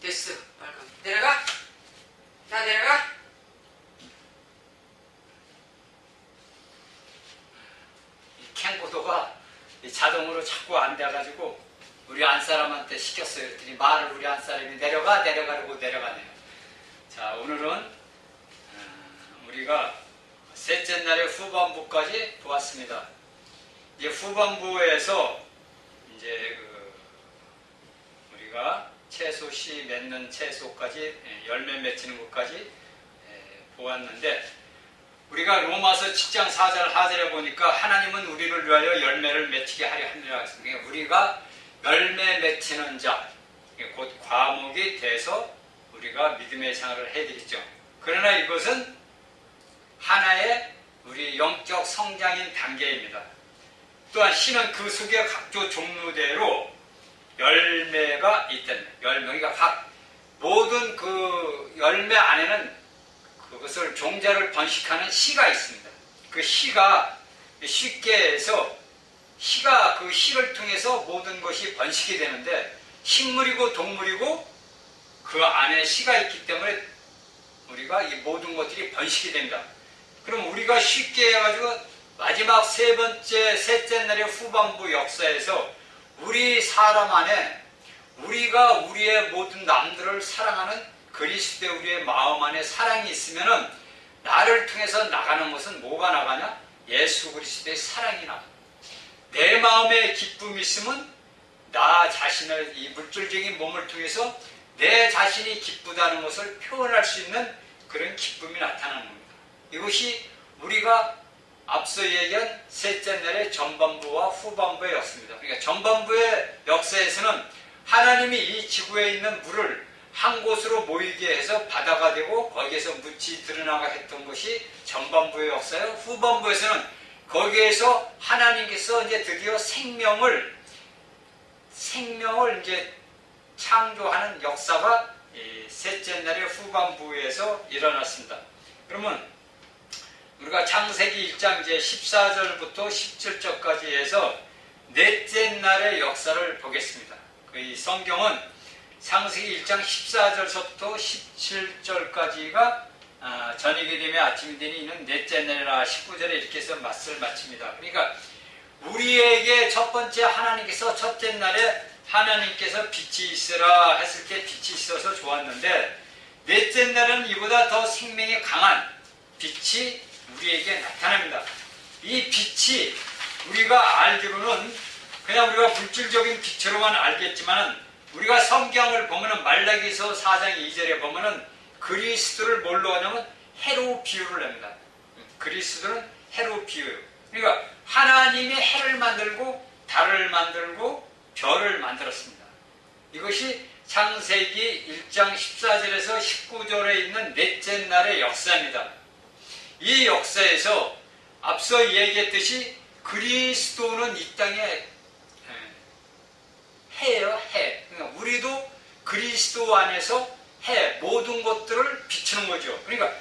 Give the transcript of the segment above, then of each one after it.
됐어. 빨간. 내려가. 자, 내려가. 이 캥보도가 자동으로 자꾸 안 돼가지고 우리 안사람한테 시켰어요. 그랬더니 말을 우리 안사람이 내려가라고 내려가네요. 자, 오늘은 우리가 셋째 날의 후반부까지 보았습니다. 이제 후반부에서 이제 우리가 채소 씨 맺는 채소까지 열매 맺히는 것까지 보았는데, 우리가 로마서 10장 4절 하절에 보니까 하나님은 우리를 위하여 열매를 맺히게 하려 함이라 했습니다. 우리가 열매 맺히는 자, 곧 과목이 돼서 우리가 믿음의 생활을 해드리죠. 그러나 이것은 하나의 우리 영적 성장인 단계입니다. 또한 신은 그 속에 각종 종류대로 열매가 있다는 거예요. 열매가 각 모든 그 열매 안에는 그것을 종자를 번식하는 씨가 있습니다. 그 씨가 쉽게 해서 씨가 그 씨를 통해서 모든 것이 번식이 되는데, 식물이고 동물이고 그 안에 씨가 있기 때문에 우리가 이 모든 것들이 번식이 됩니다. 그럼 우리가 쉽게 해가지고 마지막 세 번째, 셋째 날의 후반부 역사에서 우리 사람 안에 우리가 우리의 모든 남들을 사랑하는 그리스도의 우리의 마음 안에 사랑이 있으면은 나를 통해서 나가는 것은 뭐가 나가냐? 예수 그리스도의 사랑이 나가. 내 마음에 기쁨이 있으면 나 자신을 이 물질적인 몸을 통해서 내 자신이 기쁘다는 것을 표현할 수 있는 그런 기쁨이 나타나는 겁니다. 이것이 우리가 앞서 얘기한 셋째 날의 전반부와 후반부의 역사입니다. 그러니까 전반부의 역사에서는 하나님이 이 지구에 있는 물을 한 곳으로 모이게 해서 바다가 되고 거기에서 묻이 드러나가 했던 것이 전반부의 역사예요. 후반부에서는 거기에서 하나님께서 이제 드디어 생명을 이제 창조하는 역사가 이 셋째 날의 후반부에서 일어났습니다. 그러면 우리가 창세기 1장 이제 14절부터 17절까지 해서 넷째 날의 역사를 보겠습니다. 이 성경은 창세기 1장 14절부터 17절까지가 저녁이 되면 아침이 되니 이는 넷째 날이라 19절에 이렇게 해서 말씀을 마칩니다. 그러니까 우리에게 첫 번째 하나님께서 첫째 날에 하나님께서 빛이 있으라 했을 때 빛이 있어서 좋았는데, 넷째 날은 이보다 더 생명이 강한 빛이 우리에게 나타납니다. 이 빛이 우리가 알기로는 그냥 우리가 물질적인 빛으로만 알겠지만, 우리가 성경을 보면은 말라기서 4장 2절에 보면은 그리스도를 뭘로 하냐면 해로 비유를 합니다. 그리스도는 해로 비유예요. 그러니까 하나님이 해를 만들고 달을 만들고 별을 만들었습니다. 이것이 창세기 1장 14절에서 19절에 있는 넷째 날의 역사입니다. 이 역사에서 앞서 얘기했듯이 그리스도는 이 땅에 해예요, 해. 그러니까 우리도 그리스도 안에서 해, 모든 것들을 비추는 거죠. 그러니까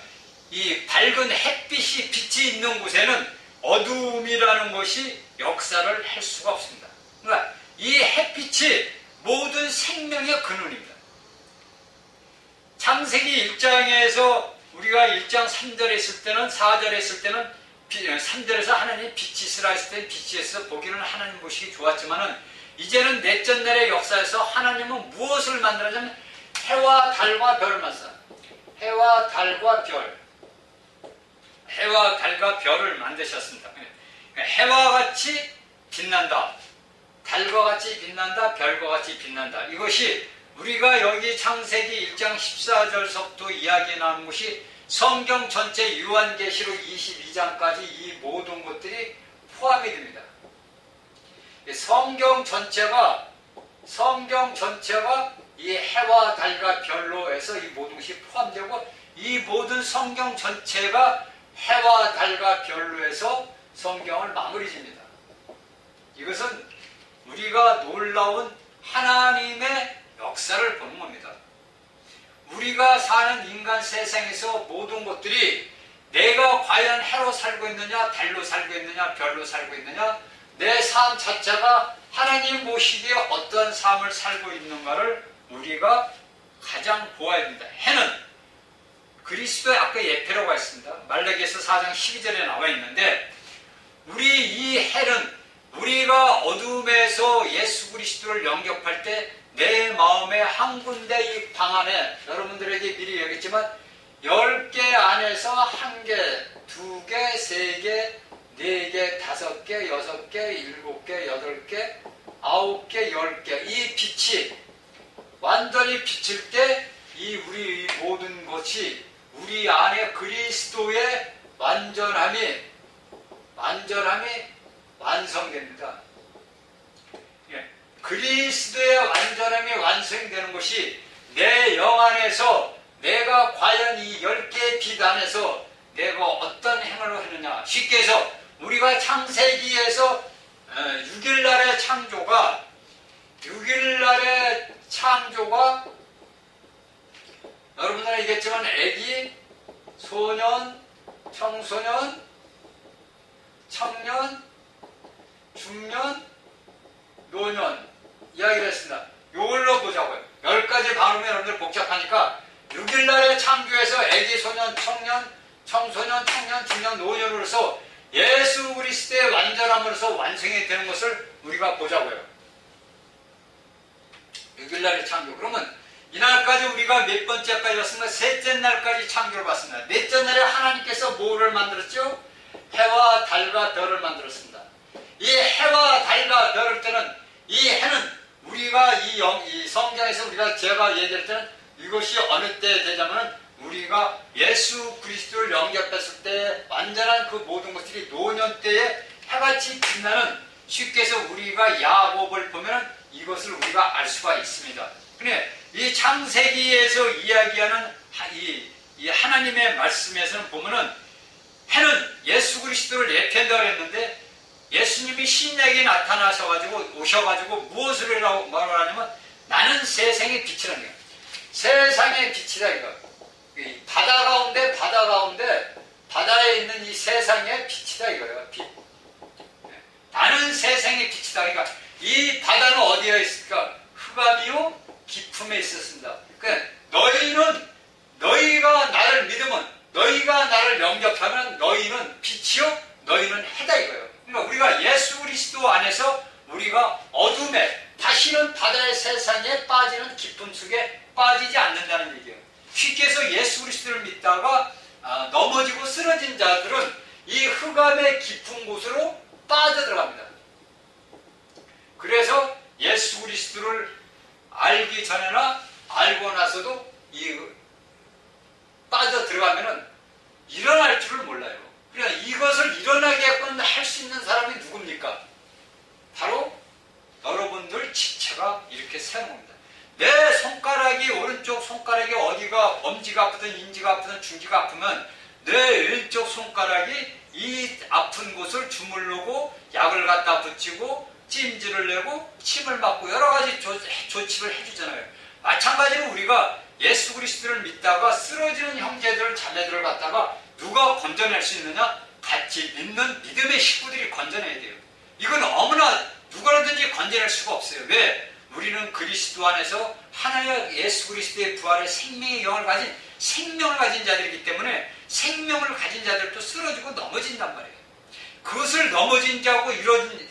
이 밝은 햇빛이 빛이 있는 곳에는 어두움이라는 것이 역사를 할 수가 없습니다. 그러니까 이 햇빛이 모든 생명의 근원입니다. 창세기 1장에서 우리가 1장 3절에 있을 때는 4절에 있을 때는 3절에서 하나님 빛이 있으라 했을 때는 빛이 있어 보기는 하나님 보시기 좋았지만은 이제는 넷째 날의 역사에서 하나님은 무엇을 만들었냐면 해와 달과 별을 만들었어요. 해와 달과 별. 해와 달과 별을 만드셨습니다. 해와 같이 빛난다. 달과 같이 빛난다. 별과 같이 빛난다. 이것이 우리가 여기 창세기 1장 14절서부터 이야기 나눈 것이 성경 전체 요한계시록 22장까지 이 모든 것들이 포함이 됩니다. 성경 전체가 이 해와 달과 별로 해서 이 모든 것이 포함되고, 이 모든 성경 전체가 해와 달과 별로 해서 성경을 마무리 집니다. 이것은 우리가 놀라운 하나님의 역사를 보는 겁니다. 우리가 사는 인간 세상에서 모든 것들이 내가 과연 해로 살고 있느냐, 달로 살고 있느냐, 별로 살고 있느냐, 내 삶 자체가 하나님 보시기에 어떤 삶을 살고 있는가를 우리가 가장 보아야 된다. 해는 그리스도의 아까 예표라고 했습니다. 말라기에서 4장 12절에 나와 있는데 우리 이 해는 우리가 어둠에서 예수 그리스도를 영접할 때 내 마음에 한 군데 이 방 안에 여러분들에게 미리 얘기했지만 10개 안에서 1개, 2개, 3개, 4개, 5개, 6개, 7개, 8개, 9개, 10개 이 빛이 완전히 비칠 때 이 우리 모든 것이 우리 안에 그리스도의 완전함이 완성됩니다. 그리스도의 완전함이 완성되는 것이 내 영 안에서 내가 과연 이 10개의 빛 안에서 내가 어떤 행을 하느냐. 쉽게 해서 우리가 창세기에서 6일날의 창조가 여러분들 알겠지만 애기, 소년, 청소년, 청년, 중년, 노년 이야기를 했습니다. 이걸로 보자고요. 10가지 발음이 여러분들 복잡하니까 6일날의 창조에서 애기, 소년, 청년, 청소년, 청년, 중년, 노년으로서 예수 그리스도의 완전함으로서 완성이 되는 것을 우리가 보자고요. 6일날의 창조. 그러면 이날까지 우리가 몇 번째까지 봤습니까? 셋째 날까지 창조를 봤습니다. 넷째 날에 하나님께서 뭐를 만들었죠? 해와 달과 별을 만들었습니다. 이 해와 달과 별을 때는 이 해는 우리가 이 성경에서 제가 얘기할 때는 이것이 어느 때 되냐면 우리가 예수 그리스도를 영접했을 때 완전한 그 모든 것들이 노년 때에 해같이 빛나는 쉽게 해서 우리가 야곱을 보면 이것을 우리가 알 수가 있습니다. 근데 이 창세기에서 이야기하는 이 하나님의 말씀에서는 보면은 해는 예수 그리스도를 예표한다고 했는데 예수님이 신약에 오셔가지고 무엇을 말하냐면 나는 세상의 빛이라는 거예요. 세상의 빛이다 이거. 바다 가운데 바다에 있는 이 세상의 빛이다 이거예요. 빛. 나는 세상의 빛이다. 그러니까 이 바다는 어디에 있을까? 흑암이요 깊음에 있었습니다. 그러니까 너희가 나를 믿으면 너희가 나를 영접하면 너희는 빛이요 너희는 해다 이거예요. 그러니까 우리가 예수 그리스도 안에서 우리가 어둠에 다시는 바다의 세상에 빠지는 깊음 속에 빠지지 않는다는 얘기예요. 쉽게 해서 예수 그리스도를 믿다가 넘어지고 쓰러진 자들은 이 흑암의 깊은 곳으로 빠져들어갑니다. 그래서 예수 그리스도를 알기 전에나 알고 나서도 빠져들어가면은 일어날 줄을 몰라요. 그러니까 이것을 일어나게끔 할 수 있는 사람이 누굽니까? 바로 여러분들 지체가 이렇게 세워놓습니다. 내 손가락이 오른쪽 손가락이 어디가 엄지가 아프든 인지가 아프든 중지가 아프면 내 왼쪽 손가락이 이 아픈 곳을 주물르고 약을 갖다 붙이고 찜질을 내고 침을 맞고 여러 가지 조치를 해주잖아요. 마찬가지로 우리가 예수 그리스도를 믿다가 쓰러지는 형제들 자매들을 갖다가 누가 건져낼 수 있느냐? 같이 믿는 믿음의 식구들이 건져내야 돼요. 이건 어머나 누구라든지 건져낼 수가 없어요. 왜? 우리는 그리스도 안에서 하나의 예수 그리스도의 부활의 생명의 영을 가진 생명을 가진 자들이기 때문에 생명을 가진 자들도 쓰러지고 넘어진단 말이에요. 그것을 넘어진 자고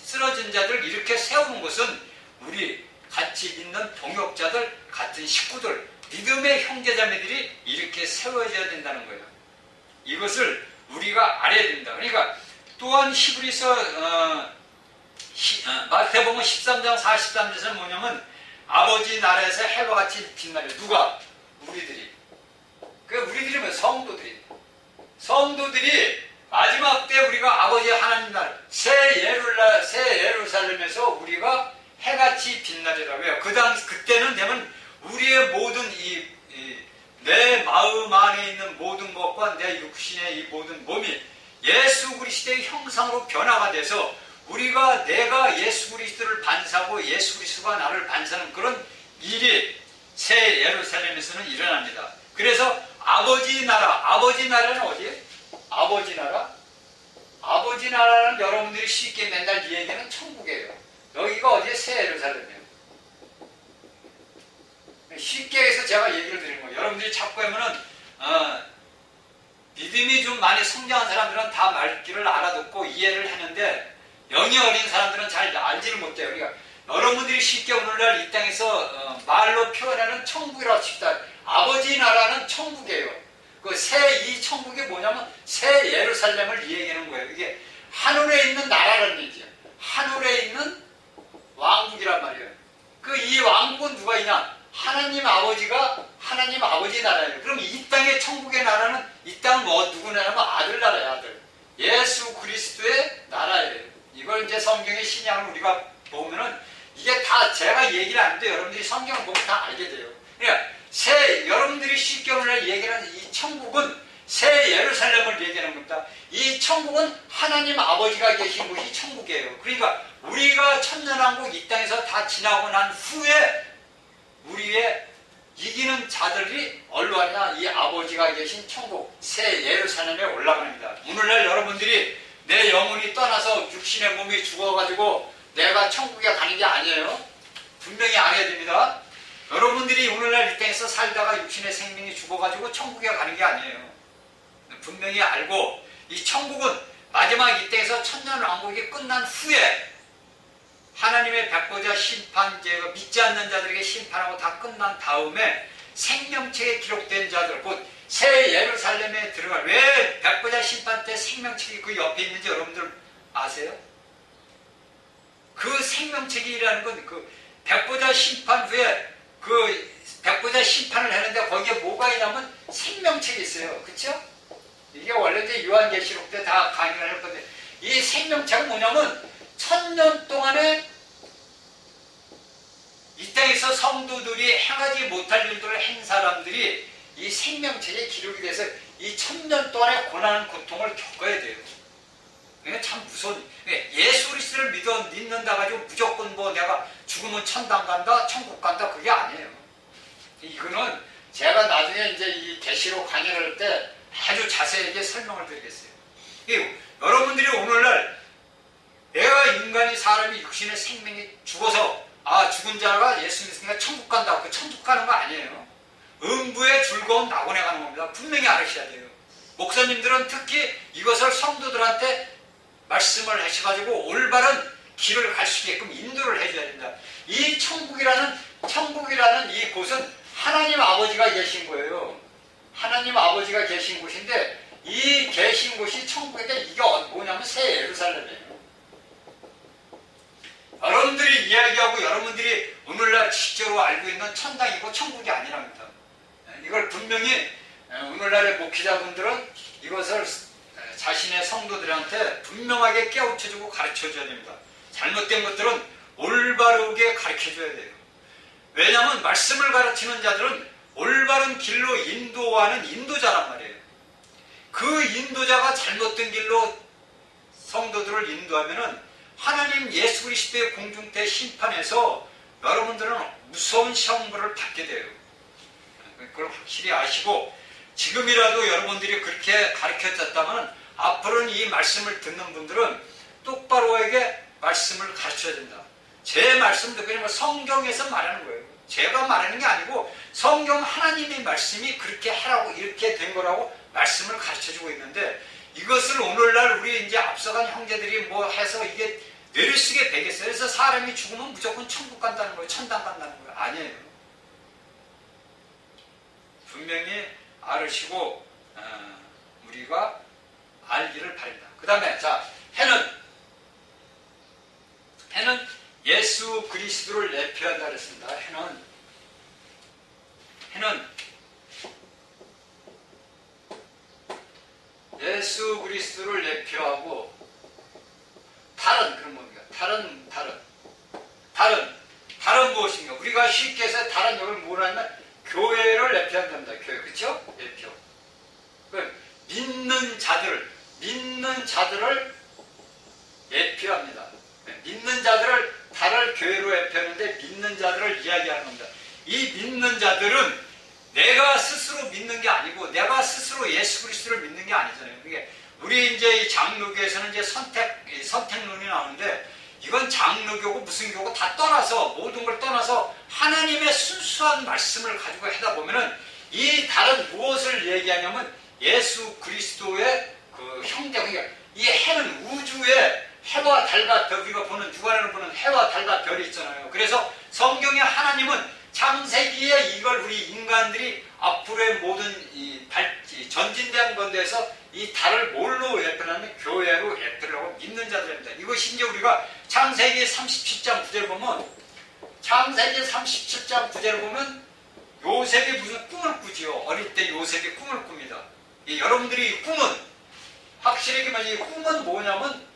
쓰러진 자들을 이렇게 세우는 것은 우리 같이 믿는 동역자들 같은 식구들 믿음의 형제자매들이 이렇게 세워져야 된다는 거예요. 이것을 우리가 알아야 된다. 그러니까 또한 히브리서 마태복음 13장 43절에서는 뭐냐면 아버지 나라에서 해와 같이 빛나려. 누가? 우리들이. 우리들이 뭐 성도들이 마지막 때 우리가 아버지 하나님 나라 새 예루살렘에서 우리가 해같이 빛나리라고요. 그때는 되면 우리의 모든 내 마음 안에 있는 모든 것과 내 육신의 이 모든 몸이 예수 그리스도의 형상으로 변화가 돼서 내가 예수 그리스도를 반사하고 예수 그리스도가 나를 반사하는 그런 일이 새 예루살렘에서는 일어납니다. 그래서 아버지 나라는 어디예요? 아버지 나라는 여러분들이 쉽게 맨날 얘기하는 천국이에요. 여기가 어디에? 새 예루살렘이에요. 쉽게 해서 제가 얘기를 드리는 거예요. 여러분들이 자꾸 하면은 믿음이 좀 많이 성장한 사람들은 다 말귀를 알아듣고 이해를 하는데 영이 어린 사람들은 잘 알지를 못해요. 그러니까 여러분들이 쉽게 오늘날 이 땅에서 말로 표현하는 천국이라고 칩시다. 아버지 나라는 천국이에요. 그 이 천국이 뭐냐면 새 예루살렘을 얘기하는 거예요. 이게 하늘에 있는 나라라는 얘기예요. 하늘에 있는 왕국이란 말이에요. 그 이 왕국은 누가 있냐? 하나님 아버지가 하나님 아버지 나라예요. 그럼 이 땅의 천국의 나라는 이 땅은 누구 나라면 아들 나라예요. 아들. 예수 그리스도의 나라예요. 이걸 이제 성경의 신약을 우리가 보면은 이게 다 제가 얘기를 안 해도 여러분들이 성경을 보면 다 알게 돼요. 그러니까 여러분들이 쉽게 오늘 얘기하는 이 천국은 새 예루살렘을 얘기하는 겁니다. 이 천국은 하나님 아버지가 계신 곳이 천국이에요. 그러니까 우리가 천년왕국 이 땅에서 다 지나고 난 후에 우리의 이기는 자들이 어디로 하냐? 이 아버지가 계신 천국 새 예루살렘에 올라갑니다. 오늘날 여러분들이 내 영혼이 떠나서 육신의 몸이 죽어가지고 내가 천국에 가는 게 아니에요. 분명히 알아야 됩니다. 여러분들이 오늘날 이 땅에서 살다가 육신의 생명이 죽어가지고 천국에 가는 게 아니에요. 분명히 알고 이 천국은 마지막 이 땅에서 천년왕국이 끝난 후에 하나님의 백보자 심판제가 믿지 않는 자들에게 심판하고 다 끝난 다음에 생명책에 기록된 자들 곧 새 예루살렘에 들어갈 왜 백보자 심판 때 생명책이 그 옆에 있는지 여러분들 아세요? 그 생명책이라는 건 그 백보자 심판 후에 그 백보자 심판을 하는데 거기에 뭐가 있냐면 생명책이 있어요. 그렇죠? 이게 원래 이제 요한계시록 때 다 강의를 할 건데 이 생명책은 뭐냐면 1000년 동안에 이 땅에서 성도들이 행하지 못할 일들을 한 사람들이 이 생명책에 기록이 돼서 이 1000년 동안의 고난과 고통을 겪어야 돼요. 이게 참 무서운 예수 그리스도를 믿는다 가지고 무조건 뭐 내가 죽으면 천당 간다 천국 간다 그게 아니에요. 이거는 제가 나중에 이제 이 계시록 강의를 할 때 아주 자세하게 설명을 드리겠어요. 여러분들이 오늘날 내가 인간이 사람이 육신의 생명이 죽어서 죽은 자가 예수 믿으니까 천국 간다 그 천국 가는 거 아니에요. 음부의 즐거운 낙원에 가는 겁니다. 분명히 알으셔야 돼요. 목사님들은 특히 이것을 성도들한테 말씀을 하셔가지고 올바른 길을 갈 수 있게끔 인도를 해줘야 됩니다. 이 천국이라는 이 곳은 하나님 아버지가 계신 거예요. 하나님 아버지가 계신 곳인데 이 계신 곳이 천국인데 이게 뭐냐면 새 예루살렘이에요. 여러분들이 이야기하고 여러분들이 오늘날 실제로 알고 있는 천당이고 천국이 아니랍니다. 이걸 분명히 오늘날의 목회자분들은 이것을 자신의 성도들한테 분명하게 깨우쳐주고 가르쳐줘야 됩니다. 잘못된 것들은 올바르게 가르쳐줘야 돼요. 왜냐하면 말씀을 가르치는 자들은 올바른 길로 인도하는 인도자란 말이에요. 그 인도자가 잘못된 길로 성도들을 인도하면은 하나님 예수 그리스도의 공중대 심판에서 여러분들은 무서운 시험을 받게 돼요. 그걸 확실히 아시고 지금이라도 여러분들이 그렇게 가르쳐졌다면 앞으로는 이 말씀을 듣는 분들은 똑바로에게 말씀을 가르쳐야 된다. 제 말씀도 그냥 성경에서 말하는 거예요. 제가 말하는 게 아니고 성경 하나님의 말씀이 그렇게 하라고 이렇게 된 거라고 말씀을 가르쳐주고 있는데 이것을 오늘날 우리 이제 앞서간 형제들이 뭐 해서 이게 내리쓰게 되겠어요. 그래서 사람이 죽으면 무조건 천국 간다는 거예요. 천당 간다는 거예요. 아니에요. 분명히 알으시고 우리가 알기를 바랍니다. 그 다음에 해는 예수 그리스도를 내표한다 그랬습니다. 해는 예수 그리스도를 내표하고 달은 그런 겁니다. 달은 무엇인가? 우리가 쉽게 해서 달은 여기 뭐냐면 교회를 내표한답니다. 교회 그렇죠? 내표. 믿는 자들을 예표합니다. 믿는 자들을 달을 교회로 예표하는데 믿는 자들을 이야기하는 겁니다. 이 믿는 자들은 내가 스스로 믿는 게 아니고 내가 스스로 예수 그리스도를 믿는 게 아니잖아요. 그게 우리 이제 이 장로교에서는 이제 선택론이 나오는데 이건 장로교고 무슨 교고 다 떠나서 모든 걸 떠나서 하나님의 순수한 말씀을 가지고 하다 보면은 이 달은 무엇을 얘기하냐면 예수 그리스도의 그 형제, 그러니까 이 해는 우주의 해와 달과 별, 우리가 보는 주간에는 보는 해와 달과 별이 있잖아요. 그래서 성경의 하나님은 창세기에 이걸 우리 인간들이 앞으로의 모든 이 전진대한 건데서 이 달을 뭘로 예표하냐면 교회로 예표하고 믿는 자들입니다. 이것이 이제 우리가 창세기 37장 9절 보면 창세기 37장 9절 보면 요셉이 무슨 꿈을 꾸지요. 어릴 때 요셉이 꿈을 꿉니다. 여러분들이 이 꿈은 확실히 말하면 이 꿈은 뭐냐면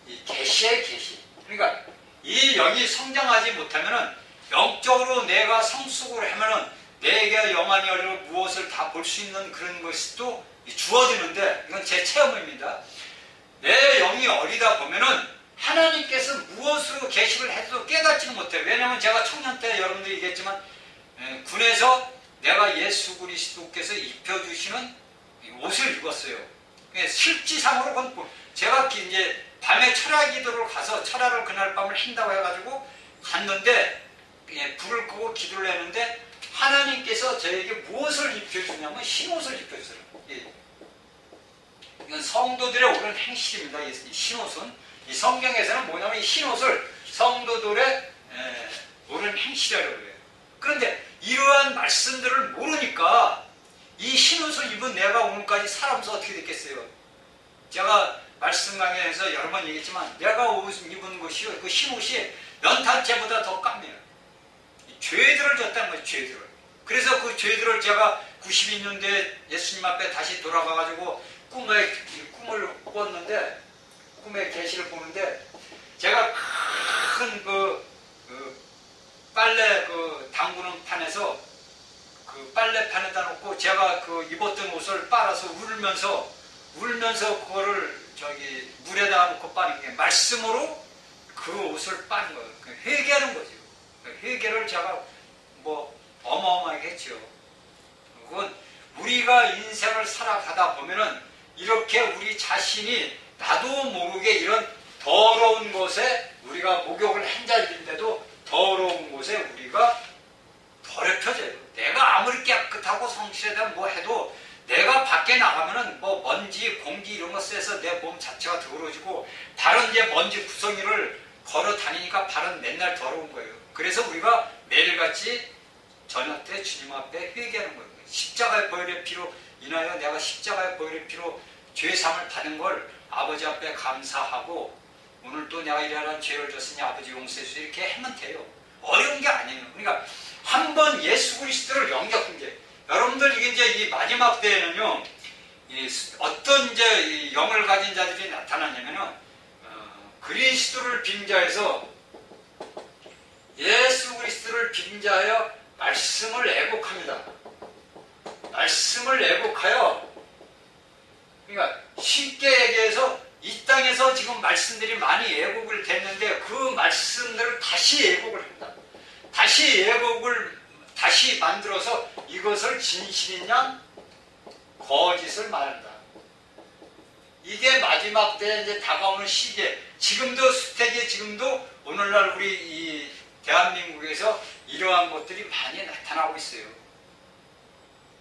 이 계시의 계시. 그러니까 이 영이 성장하지 못하면은 영적으로 내가 성숙을 하면은 내게 영안이 열리고 무엇을 다 볼 수 있는 그런 것이 또 주어지는데 이건 제 체험입니다. 내 영이 어리다 보면은 하나님께서 무엇으로 계시를 해도 깨닫지는 못해요. 왜냐하면 제가 청년 때 여러분들이 얘기했지만 군에서 내가 예수 그리스도께서 입혀주시는 옷을 입었어요. 실지상으로 건 제가 이제 밤에 철야 기도를 가서 철야를 그날 밤을 한다고 해가지고 갔는데 불을 끄고 기도를 했는데 하나님께서 저에게 무엇을 입혀주냐면 흰옷을 입혀주세요. 이건 성도들의 옳은 행실입니다. 이 흰옷은 이 성경에서는 뭐냐면 이 흰옷을 성도들의 옳은 행실이라고 해요. 그런데 이러한 말씀들을 모르니까 이 흰옷을 입은 내가 오늘까지 살아면서 어떻게 됐겠어요? 제가 말씀 강의에서 여러 번 얘기했지만 내가 입은 것이 그 흰옷이 연탄재보다 더 까매요. 죄들을 졌다는 거죠. 죄들을. 그래서 그 죄들을 제가 92년도에 예수님 앞에 다시 돌아가가지고 꿈을 꿨는데 꿈의 계시를 보는데 제가 큰 빨래 담그는 판에서 그 빨래판에다 놓고 제가 그 입었던 옷을 빨아서 울면서 그거를 물에다가 놓고 빠는 게 말씀으로 그 옷을 빠는 거예요. 회개하는 거죠. 회개를 제가 어마어마하게 했죠. 그건 우리가 인생을 살아가다 보면은 이렇게 우리 자신이 나도 모르게 이런 더러운 곳에 우리가 목욕을 한 자리인데도 더러운 곳에 우리가 더럽혀져요. 내가 아무리 깨끗하고 성실하다 뭐 해도 내가 밖에 나가면은 먼지, 공기 이런 거 쐬서 내 몸 자체가 더러워지고 발은 이제 먼지 구덩이를 걸어 다니니까 발은 맨날 더러운 거예요. 그래서 우리가 매일같이 저녁 때 주님 앞에 회개하는 거예요. 십자가의 보혈의 피로 인하여 내가 십자가의 보혈의 피로 죄사함을 받은 걸 아버지 앞에 감사하고 오늘 또 내가 이러한 죄를 졌으니 아버지 용서해 주세요. 이렇게 하면 돼요. 어려운 게 아니에요. 그러니까 한번 예수 그리스도를 영접한 게 여러분들 이제 이 마지막 때에는요 어떤 이제 이 영을 가진 자들이 나타나냐면은 그리스도를 빙자해서 예수 그리스도를 빙자하여 말씀을 애곡합니다. 말씀을 애곡하여 그러니까 쉽게 얘기해서 이 땅에서 지금 말씀들이 많이 애곡을 됐는데 그 말씀들을 다시 애곡을 합니다. 다시 애곡을 다시 만들어서 이것을 진실이냐 거짓을 말한다. 이게 마지막 때 이제 다가오는 시기에 지금도 수태기에 지금도 오늘날 우리 이 대한민국에서 이러한 것들이 많이 나타나고 있어요.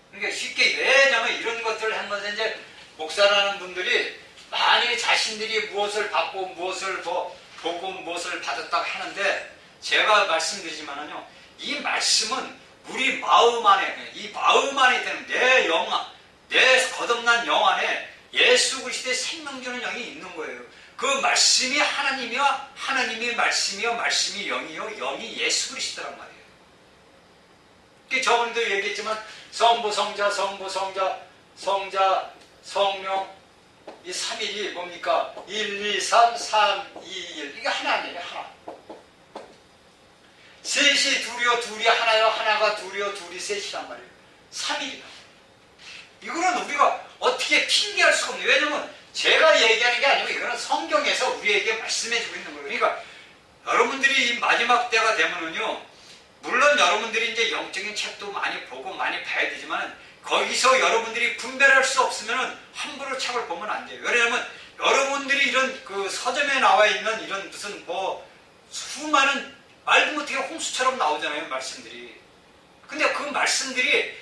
그러니까 쉽게 왜냐면 이런 것들을 한 것은 이제 목사라는 분들이 많이 자신들이 무엇을 받고 무엇을 보고 무엇을 받았다고 하는데 제가 말씀드리지만은요 이 말씀은 우리 마음 안에 이 마음 안에 있는 내 거듭난 영 안에 예수 그리스도의 생명 주는 영이 있는 거예요. 그 말씀이 하나님이요 하나님이 말씀이요 말씀이 영이요 영이 예수 그리스도란 말이에요. 저번에도 얘기했지만 성부 성자 성령 이 3일이 뭡니까? 1, 2, 3, 3, 2, 1 이게 하나예요. 하나. 셋이 둘이 하나요. 하나가 둘이 셋이란 말이에요. 3일이다. 이거는 우리가 어떻게 핑계할 수가 없네요. 왜냐면 제가 얘기하는 게 아니고 이거는 성경에서 우리에게 말씀해주고 있는 거예요. 그러니까 여러분들이 이 마지막 때가 되면은요 물론 여러분들이 이제 영적인 책도 많이 보고 많이 봐야 되지만 거기서 여러분들이 분별할 수 없으면 함부로 책을 보면 안 돼요. 왜냐하면 여러분들이 이런 그 서점에 나와 있는 이런 무슨 수많은 말도 못하게 홍수처럼 나오잖아요, 말씀들이. 근데 그 말씀들이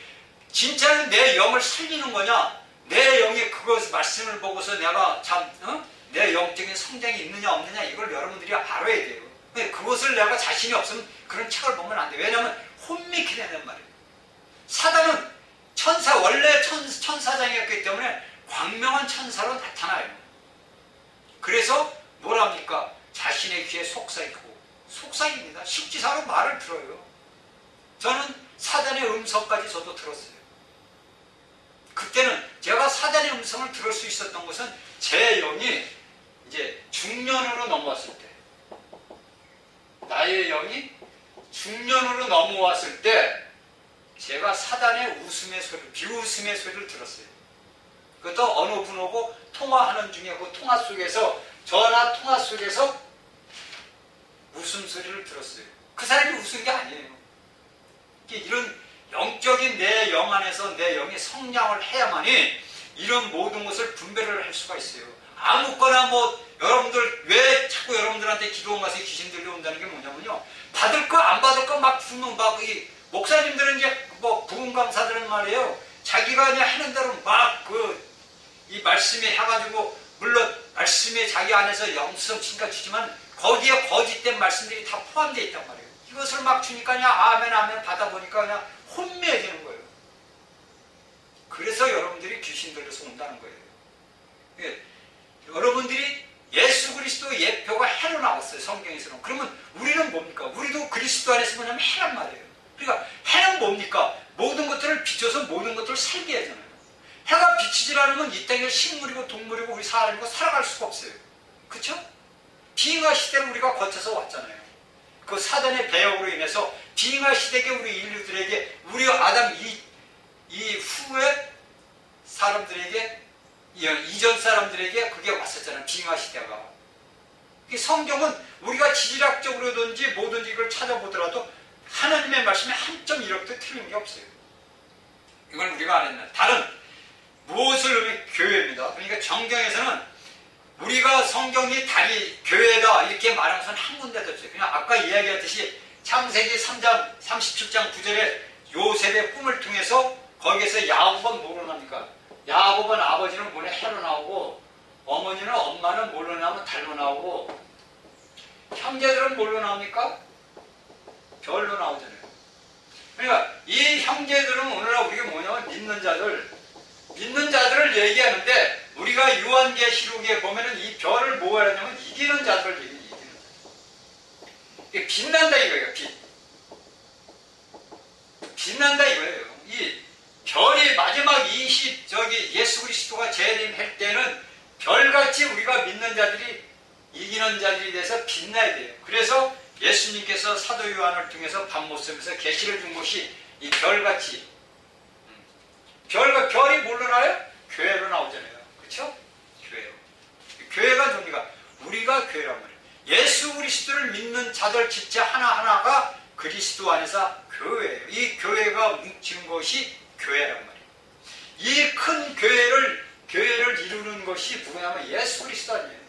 진짜로 내 영을 살리는 거냐? 내 영이 그것 말씀을 보고서 내가 참 내 영적인 성장이 있느냐 없느냐 이걸 여러분들이 알아야 돼요. 그것을 내가 자신이 없으면 그런 책을 보면 안 돼요. 왜냐하면 혼미케 된단 말이에요. 사단은 원래 천사장이었기 때문에 광명한 천사로 나타나요. 그래서 뭐랍니까? 자신의 귀에 속삭입니다. 십지사로 말을 들어요. 저는 사단의 음성까지 저도 들었어요. 그때는 제가 사단의 음성을 들을 수 있었던 것은 제 영이 이제 중년으로 넘어왔을 때, 나의 영이 중년으로 넘어왔을 때 제가 사단의 웃음의 소리, 비웃음의 소리를 들었어요. 그것도 어느 분하고 통화하는 중에 그 전화 통화 속에서 웃음소리를 들었어요. 그 사람이 웃은 게 아니에요. 이런 영적인 내 영 안에서 내 영이 성장을 해야만이 이런 모든 것을 분별을 할 수가 있어요. 아무거나 여러분들 왜 자꾸 여러분들한테 기도원 가서 귀신 들려온다는 게 뭐냐면요. 받을 거 안 받을 거 막 부는 이 목사님들은 이제 부흥 강사들은 말이에요. 자기가 그냥 하는 대로 이 말씀에 해가지고 물론 말씀에 자기 안에서 영성 친가 주지만 거기에 거짓된 말씀들이 다 포함되어 있단 말이에요. 이것을 막 주니까 그냥 아멘 아멘 받아보니까 그냥 혼미해지는 거예요. 그래서 여러분들이 귀신 들려서 온다는 거예요. 예. 여러분들이 예수 그리스도 예표가 해로 나왔어요. 성경에서는. 그러면 우리는 뭡니까? 우리도 그리스도 안에서 뭐냐면 해란 말이에요. 그러니까 해는 뭡니까? 모든 것들을 비춰서 모든 것들을 살게 하잖아요. 해가 비치질 않으면 이 땅에 식물이고 동물이고 우리 사람이고 살아갈 수가 없어요. 그렇죠? 빙하 시대를 우리가 거쳐서 왔잖아요. 그 사단의 배역으로 인해서 빙하 시대에 우리 인류들에게 우리 아담 이 후에 사람들에게 이전 사람들에게 그게 왔었잖아요. 빙하 시대가. 성경은 우리가 지질학적으로든지 뭐든지 이걸 찾아보더라도 하나님의 말씀에 한 점 1억도 틀린 게 없어요. 이걸 우리가 안 했나. 다른 무엇을 의미 교회입니다. 그러니까 정경에서는 우리가 성경이 교회다 이렇게 말하는 것은 한 군데도 없어요. 그냥 아까 이야기했듯이 창세기 3장 37장 9절에 요셉의 꿈을 통해서 거기에서 야곱은 뭐로 나옵니까? 야곱은 아버지는 문에 해로 나오고 어머니는 엄마는 뭘로 나오면 달로 나오고 형제들은 뭘로 나옵니까? 별로 나오잖아요. 그러니까 이 형제들은 오늘날 우리가 뭐냐면 믿는 자들을 얘기하는데 우리가 요한계시록에 보면은 이 별을 뭐 하냐면 이기는 자들을 얘기해요. 이기는 자들. 빛난다 이거예요. 빛난다 이거예요. 이 별이 마지막 예수 그리스도가 재림할 때는 별같이 우리가 믿는 자들이 이기는 자들이 돼서 빛나야 돼요. 그래서 예수님께서 사도 요한을 통해서 밤모습에서 계시를 준 것이 이 별같이 별이 뭘로 나와요? 교회로 나오잖아요. 그렇죠? 교회로. 교회가 뭡니까? 우리가 교회란 말이에요. 예수 그리스도를 믿는 자들 진짜 하나하나가 그리스도 안에서 교회예요. 이 교회가 뭉친 것이 교회란 말이에요. 이 큰 교회를 이루는 것이 누구냐면 예수 그리스도 아니에요.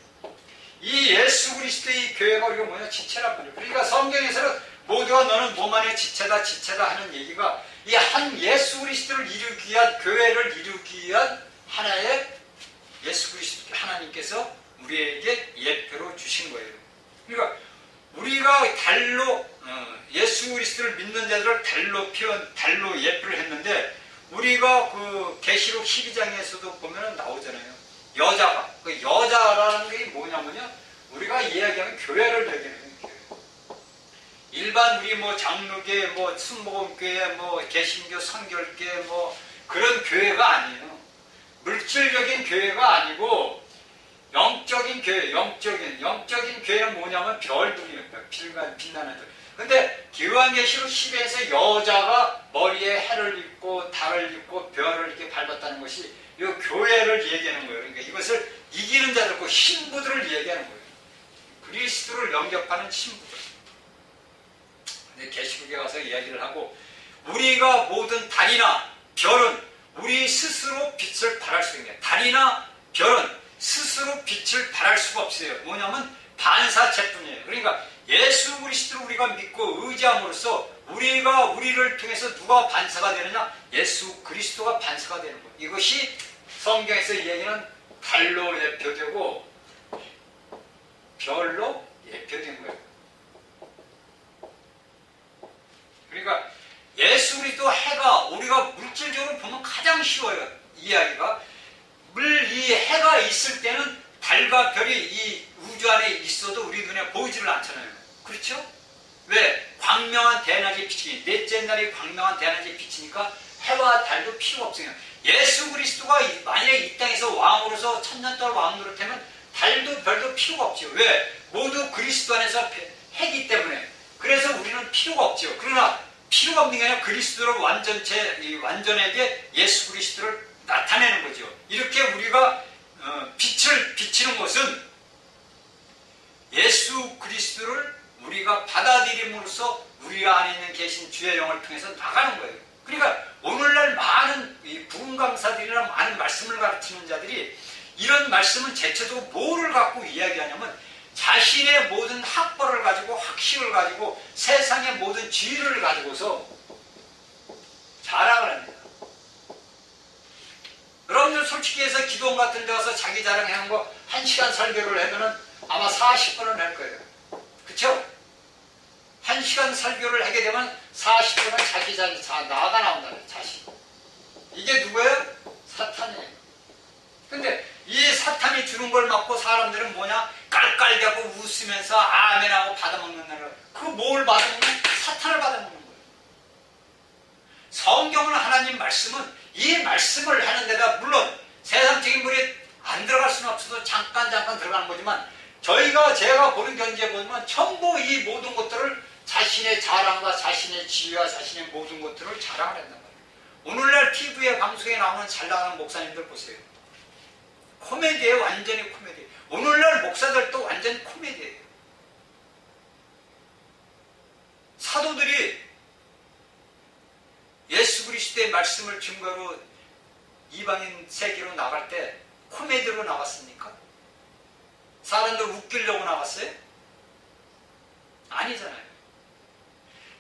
이 예수 그리스도의 교회가 우리가 뭐냐? 지체란 말이에요. 그러니까 성경에서는 모두가 너는 몸 안에 지체다 하는 얘기가 이 한 예수 그리스도를 이루기 위한 교회를 이루기 위한 하나의 예수 그리스도 하나님께서 우리에게 예표로 주신 거예요. 그러니까 우리가 예수 그리스도를 믿는 자들을 달로 예표를 했는데 우리가 그 계시록 12장에서도 보면 나오잖아요. 여자라는 게 뭐냐면요. 우리가 이야기하는 교회를 얘기하는 교회. 일반 우리 장로교, 순복음교회, 개신교, 선결교 그런 교회가 아니에요. 물질적인 교회가 아니고 영적인 교회, 영적인 교회는 뭐냐면 별들이에요. 빛나는 들. 근데 요한계시록 10에서 여자가 머리에 해를 입고 달을 입고 별을 이렇게 밟았다는 것이 이 교회를 얘기하는 거예요. 그러니까 이것을 이기는 자들, 신부들을 얘기하는 거예요. 그리스도를 영접하는 신부들. 근데 계시록에 가서 이야기를 하고 우리가 모든 달이나 별은 우리 스스로 빛을 발할 수 있는 거예요. 달이나 별은 스스로 빛을 발할 수가 없어요. 뭐냐면 반사체뿐이에요. 그러니까 예수 그리스도를 우리가 믿고 의지함으로써 우리를 통해서 누가 반사가 되느냐? 예수 그리스도가 반사가 되는 거예요. 이것이 성경에서 얘기하는 달로 예표되고 별로 예표된 거예요. 그러니까 예수 그리스도 해가 우리가 물질적으로 보면 가장 쉬워요. 이야기가. 이 해가 있을 때는 달과 별이 이 우주 안에 있어도 우리 눈에 보이지를 않잖아요. 그렇죠? 왜? 광명한 대낮에 비치니 넷째 날이 광명한 대낮에 비치니까 해와 달도 필요가 없어요. 예수 그리스도가 만약에 이 땅에서 왕으로서 천년 동안 왕 노릇하면 달도 별도 필요가 없죠. 왜? 모두 그리스도 안에서 해기 때문에. 그래서 우리는 필요가 없죠. 그러나 필요가 없는 게 아니라 그리스도를 완전하게 예수 그리스도를 나타내는 거죠. 이렇게 우리가 빛을 비치는 것은 예수 그리스도를 우리가 받아들임으로써 우리 안에 있는 계신 주의 영을 통해서 나가는 거예요. 그러니까 오늘날 많은 부흥 강사들이나 많은 말씀을 가르치는 자들이 이런 말씀은 대체적으로 뭐를 갖고 이야기하냐면 자신의 모든 학벌을 가지고 학식을 가지고 세상의 모든 지위를 가지고서 자랑을 합니다. 여러분들 솔직히 해서 기도원 같은 데 가서 자기 자랑하는 거 1시간 설교를 하면은 아마 40분은 할 거예요. 그쵸? 1시간 설교를 하게 되면 40분은 자기 나가 나온다는 자신. 이게 누구예요? 사탄이에요. 근데 이 사탄이 주는 걸 맞고 사람들은 뭐냐? 깔깔대고 웃으면서 아멘하고 받아먹는다는 거예요. 그 뭘 받아먹는? 사탄을 받아먹는 거예요. 성경은 하나님 말씀은 이 말씀을 하는 데다 물론 세상적인 물이 안 들어갈 수는 없어도 잠깐 들어가는 거지만 제가 보는 견지에 보면 전부 이 모든 것들을 자신의 자랑과 자신의 지위와 자신의 모든 것들을 자랑을 한단 말이에요. 오늘날 TV에 방송에 나오는 잘 나가는 목사님들 보세요. 코미디예요. 완전히 코미디. 오늘날 목사들도 완전히 코미디예요. 사도들이 예수 그리스도의 말씀을 증거로 이방인 세계로 나갈 때 코미디로 나갔습니까? 사람들 웃기려고 나갔어요? 아니잖아요.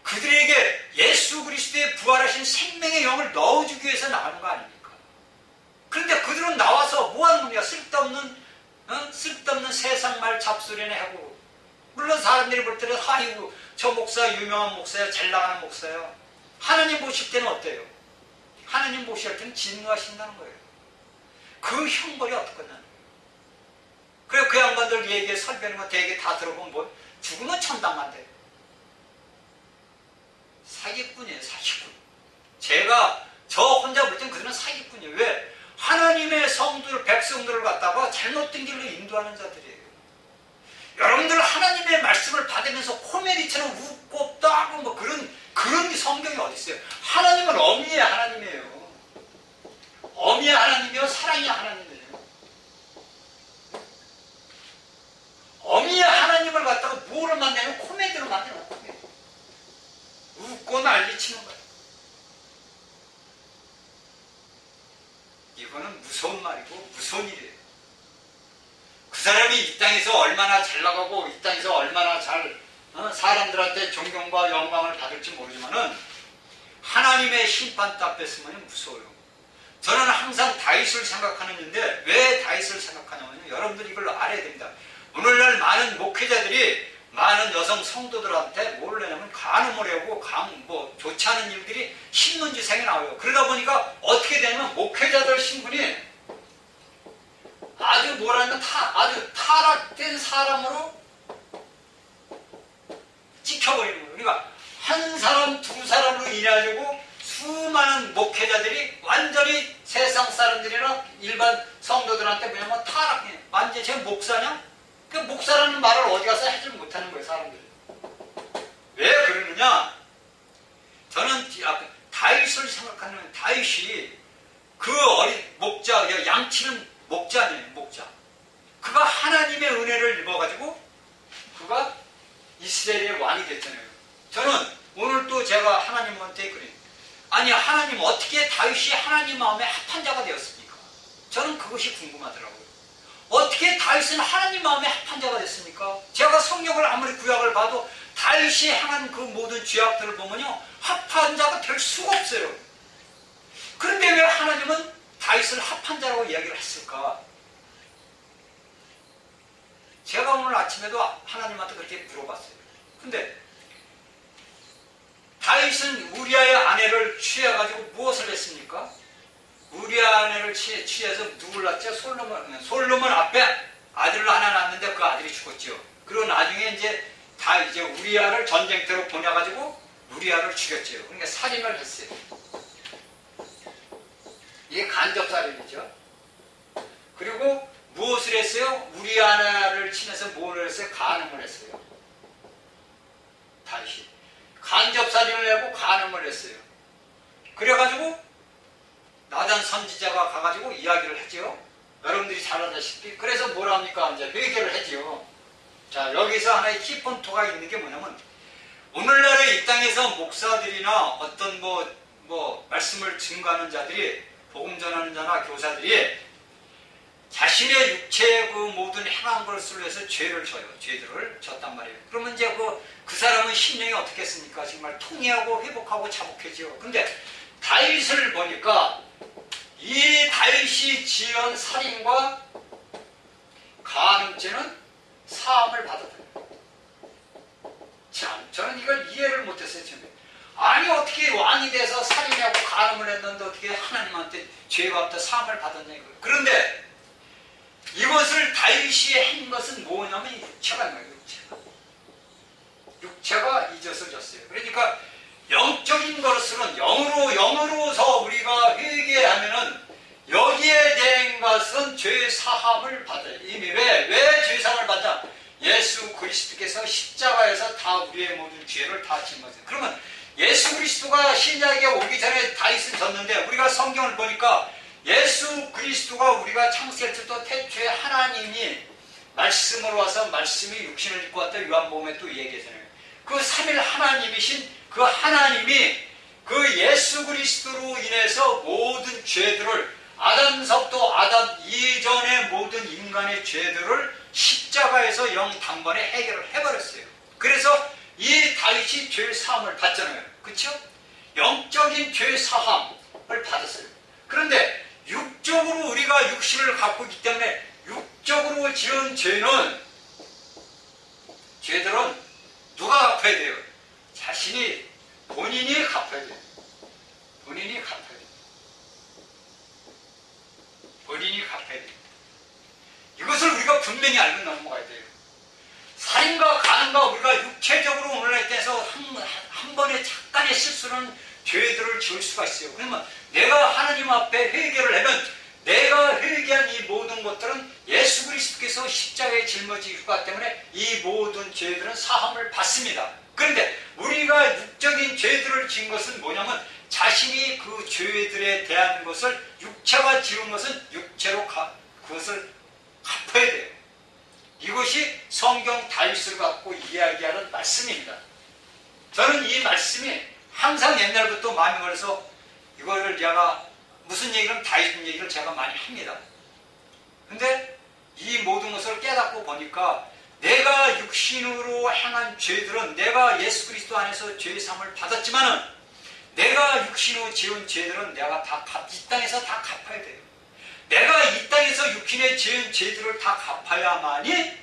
그들에게 예수 그리스도의 부활하신 생명의 영을 넣어주기 위해서 나가는 거 아닙니까? 그런데 그들은 나와서 뭐 하는 겁니까? 쓸데없는 세상말 잡소리나 하고. 물론 사람들이 볼 때는 아이고 저 목사 유명한 목사야, 잘 나가는 목사야. 하나님 보실 때는 어때요? 하나님 보실 때는 진노하신다는 거예요. 그 형벌이 어떻겠나? 그래 그 양반들 얘기에 설교하는 거 되게 다 들어보면 뭐 죽으면 천당한대. 사기꾼이에요, 사기꾼. 저 혼자 볼 땐 그들은 사기꾼이에요. 왜? 하나님의 백성들을 갖다가 잘못된 길로 인도하는 자들이에요. 여러분들 하나님의 말씀을 받으면서 코미디처럼 웃고 떠하고 뭐 그런 성경이 어디 있어요? 하나님은 어미의 하나님이에요. 어미의 하나님이요, 사랑의 하나님이에요. 어미의 하나님을 갖다가 뭐를 만드냐면 코미디로 만드는 코미디. 웃고 난리치는 거예요. 이거는 무서운 말이고 무서운 일이에요. 그 사람이 이 땅에서 얼마나 잘 나가고 이 땅에서 얼마나 잘 사람들한테 존경과 영광을 받을지 모르지만은 하나님의 심판 앞에 서면 무서워요. 저는 항상 다윗을 생각하는데 왜 다윗을 생각하냐면요. 여러분들이 이걸 알아야 됩니다. 오늘날 많은 목회자들이 많은 여성 성도들한테 뭘 하냐면 간음을 하고 좋지 않은 일들이 신문지상에 나와요. 그러다 보니까 어떻게 되냐면 목회자들 신분이 아주 아주 타락된 사람으로 찍혀버리는 거예요. 그러니까 한 사람 두 사람으로 인해가지고 수많은 목회자들이 완전히 세상 사람들이나 일반 성도들한테 뭐냐면 타락해. 완전히 제 목사냐? 그 목사라는 말을 어디 가서 하지 못하는 거예요, 사람들이. 왜 그러느냐? 저는 다윗을 생각하는 다윗이 그 어린 목자, 양치는 목자 아니에요, 목자. 그가 하나님의 은혜를 입어가지고 그가 이스라엘의 왕이 됐잖아요. 저는 오늘 또 제가 하나님한테 그래요. 아니 하나님 어떻게 다윗이 하나님 마음에 합한 자가 되었습니까? 저는 그것이 궁금하더라고요. 어떻게 다윗은 하나님 마음에 합한 자가 됐습니까? 제가 성경을 아무리 구약을 봐도 다윗이 행한 그 모든 죄악들을 보면요, 합한 자가 될 수가 없어요. 그런데 왜 하나님은 다윗을 합한 자라고 이야기를 했을까? 제가 오늘 아침에도 하나님한테 그렇게 물어봤어요. 근데 다윗은 우리아의 아내를 취해가지고 무엇을 했습니까? 우리아 아내를 취해서 누굴 낳죠? 솔로몬 앞에 아들을 하나 낳았는데 그 아들이 죽었죠. 그리고 나중에 이제 우리아를 전쟁터로 보내가지고 우리아를 죽였죠. 그러니까 살인을 했어요. 이게 간접살인이죠. 그리고 무엇을 했어요? 우리아를 치면서 뭘 했어요? 간음을 했어요. 다윗이 간접살인을 하고 간음을 했어요. 그래가지고 나단 선지자가 가가지고 이야기를 했죠. 여러분들이 잘 아다시피. 그래서 뭐라 합니까? 이제 회개를 했죠. 자, 여기서 하나의 키포인트가 있는 게 뭐냐면, 오늘날의 이 땅에서 목사들이나 어떤 말씀을 증거하는 자들이, 복음 전하는 자나 교사들이 자신의 육체의 그 모든 행한 것을 위해서 죄를 져요. 죄들을 졌단 말이에요. 그러면 이제 그 사람은 심령이 어떻겠습니까? 정말 통회하고 회복하고 자복해지요. 근데 다윗을 보니까 이 다윗이 지은 살인과 간음죄는 사함을 받았다. 참, 저는 이걸 이해를 못했어요. 처음에. 아니, 어떻게 왕이 돼서 살인하고 간음을 했는데 어떻게 하나님한테 죄가 없다 사함을 받았냐 이거예요. 그런데 이것을 다윗이 한 것은 뭐냐면 육체가 있는 거예요. 육체가 이 젖을 졌어요. 그러니까 영적인 것으로는 영으로서 우리가 회개하면은 여기에 대한 것은 죄 사함을 받아요. 이미 왜 죄 사함을 받자? 예수 그리스도께서 십자가에서 다 우리의 모든 죄를 다 짊어져요. 그러면 예수 그리스도가 신약에 오기 전에 다윗은 졌는데 우리가 성경을 보니까 예수 그리스도가 우리가 창세할 때도 태초에 하나님이 말씀으로 와서 말씀이 육신을 입고 왔다 요한복음에 또 얘기하잖아요. 그 삼일 하나님이신 그 하나님이 그 예수 그리스도로 인해서 모든 죄들을 아담서부터 아담 이전의 모든 인간의 죄들을 십자가에서 영단번에 해결을 해버렸어요. 그래서 이 다윗이 죄 사함을 받잖아요. 그렇죠? 영적인 죄 사함을 받았어요. 그런데 육적으로 우리가 육신을 갖고 있기 때문에 육적으로 지은 죄들은 누가 갚아야 돼요? 자신이 본인이 갚아야 돼요. 본인이 갚아야 돼요. 본인이 갚아야 돼요. 이것을 우리가 분명히 알고 넘어가야 돼요. 살인과 간음과 우리가 육체적으로 오늘날 때에서 한 번의 잠깐의 실수는 죄들을 지을 수가 있어요. 그러면 내가 하나님 앞에 회개를 하면 내가 회개한 이 모든 것들은 예수 그리스도께서 십자가에 짊어지셨기 때문에 이 모든 죄들은 사함을 받습니다. 그런데 우리가 육적인 죄들을 지은 것은 뭐냐면 자신이 그 죄들에 대한 것을 육체가 지은 것은 육체로 그것을 갚아야 돼요. 이것이 성경 다윗을 갖고 이야기하는 말씀입니다. 저는 이 말씀이 항상 옛날부터 마음에 걸려서 이거를 제가 무슨 얘기는 다윗 얘기를 제가 많이 합니다. 근데 이 모든 것을 깨닫고 보니까 내가 육신으로 행한 죄들은 내가 예수 그리스도 안에서 죄사함을 받았지만은 내가 육신으로 지은 죄들은 내가 이 땅에서 다 갚아야 돼요. 내가 이 땅에서 육신에 지은 죄들을 다 갚아야만이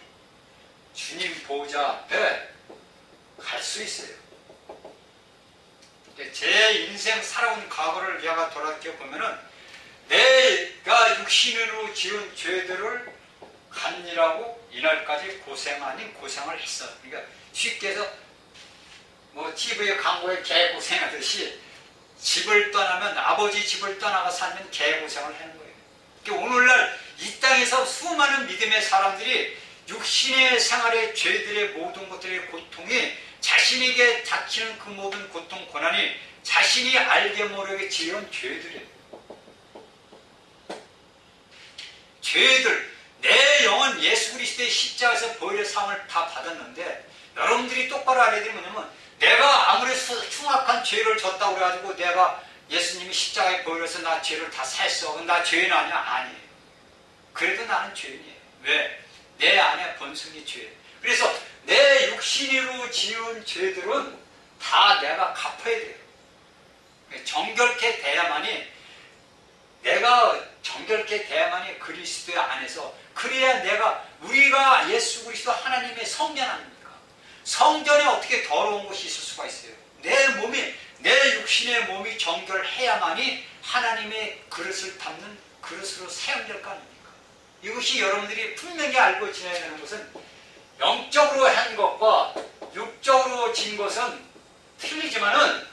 주님 보호자 앞에 갈 수 있어요. 제 인생 살아온 과거를 제가 돌아보면은 내가 육신으로 지은 죄들을 갚느라고 이날까지 고생 아닌 고생을 했어. 그러니까 쉽게 해서 TV에 광고에 개고생하듯이 집을 떠나면 아버지 집을 떠나가 살면 개고생을 하는 거예요. 그러니까 오늘날 이 땅에서 수많은 믿음의 사람들이 육신의 생활의 죄들의 모든 것들의 고통이 자신에게 닥치는 그 모든 고통 고난이 자신이 알게 모르게 지은 죄들이에요. 죄들, 내 영은 예수 그리스도의 십자가에서 보혈의 사함을 다 받았는데 여러분들이 똑바로 알아야 되는 뭐냐면 내가 아무리 흉악한 죄를 졌다고 그래가지고 내가 예수님이 십자가에 보혈해서 나 죄를 다 사했어. 나 죄인 아니야? 아니에요. 그래도 나는 죄인이에요. 왜? 내 안에 본성이 죄. 그래서 내 육신으로 지은 죄들은 다 내가 갚아야 돼요. 정결케 돼야만이, 내가 정결케 돼야만이 그리스도의 안에서, 그래야 우리가 예수 그리스도 하나님의 성전 아닙니까? 성전에 어떻게 더러운 것이 있을 수가 있어요? 내 육신의 몸이 정결해야만이 하나님의 그릇을 담는 그릇으로 사용될 거 아닙니까? 이것이 여러분들이 분명히 알고 지내야 되는 것은, 영적으로 한 것과 육적으로 진 것은 틀리지만은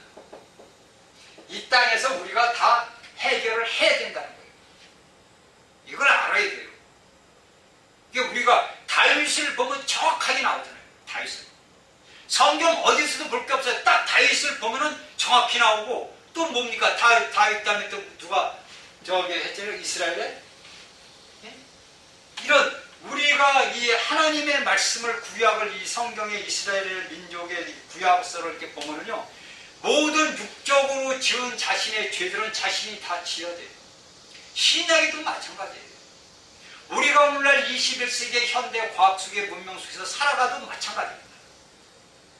이 땅에서 우리가 다 해결을 해야 된다는 거예요. 이걸 알아야 돼요. 이게 우리가 다윗을 보면 정확하게 나오잖아요. 다윗을. 성경 어디서도 볼 게 없어요. 딱 다윗을 보면은 정확히 나오고, 또 뭡니까? 다윗 다음에 또 누가 저기 했잖아요. 이스라엘에? 예? 이런 우리가 이 하나님의 말씀을, 구약을, 이 성경의 이스라엘 민족의 구약서를 이렇게 보면은요, 모든 육적으로 지은 자신의 죄들은 자신이 다 지어야 돼요. 신약에도 마찬가지예요. 우리가 오늘날 21세기 현대 과학 속의 문명 속에서 살아가도 마찬가지입니다.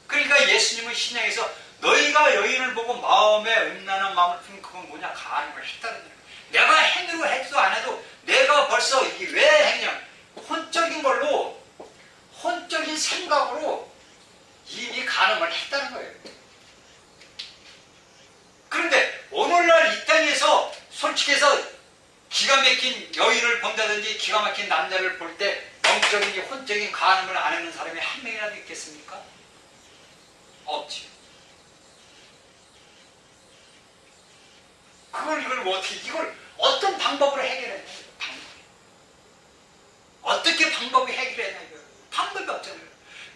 그러니까 예수님은 신약에서 너희가 여인을 보고 마음에 음란한 마음을 품은 그건 뭐냐? 간음을 했다는 거예요. 내가 행위로 해도 안 해도 내가 벌써 이게 왜 행냐? 혼적인 걸로, 혼적인 생각으로 이미 간음을 했다는 거예요. 그런데 오늘날 이 땅에서 솔직히 해서 기가 막힌 여인을 본다든지 기가 막힌 남자를 볼 때 영적인, 혼적인 간음을 안 하는 사람이 한 명이라도 있겠습니까? 없지요. 이걸 어떤 방법으로 해결했냐? 어떻게 방법이 해결했냐? 방법이 없잖아요.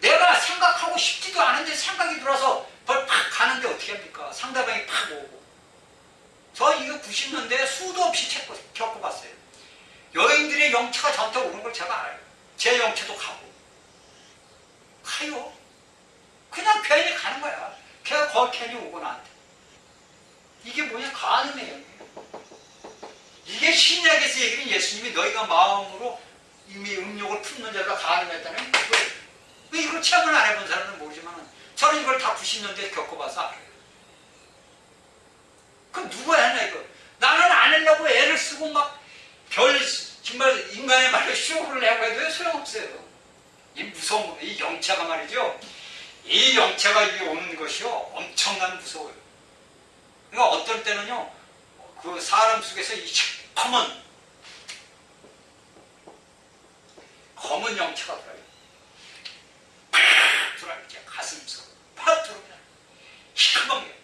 내가 생각하고 싶지도 않은데 생각이 들어서 팍 가는데 어떻게 합니까? 상대방이 팍 오고. 저 이거 90년대에 수도 없이 겪어봤어요. 여인들의 영체가 저한테 오는 걸 제가 알아요. 제 영체도 가고. 가요. 그냥 괜히 가는 거야. 걔가 거기 괜히 오고 나한테. 이게 뭐냐? 간음의 영이에요. 이게 신약에서 얘기는 예수님이 너희가 마음으로 이미 음욕을 품는 자가 간음했다는 거예요. 왜 이걸 체험을 안 해본 사람은 모르지만 저는 이걸 다 90년대에 겪어봐서 알아요. 그럼 누가 했나 이거? 나는 안 하려고 애를 쓰고 막 정말 인간의 말로 쇼를 내고 해도 소용없어요. 이 무서운, 이 영체가 말이죠. 이 영체가 이게 오는 것이요, 엄청난 무서워요. 그러니까 어떨 때는요, 그 사람 속에서 이 검은 영체가 들어요. 팍 들어요. 가슴 속 팍 들어오면 시커멓게.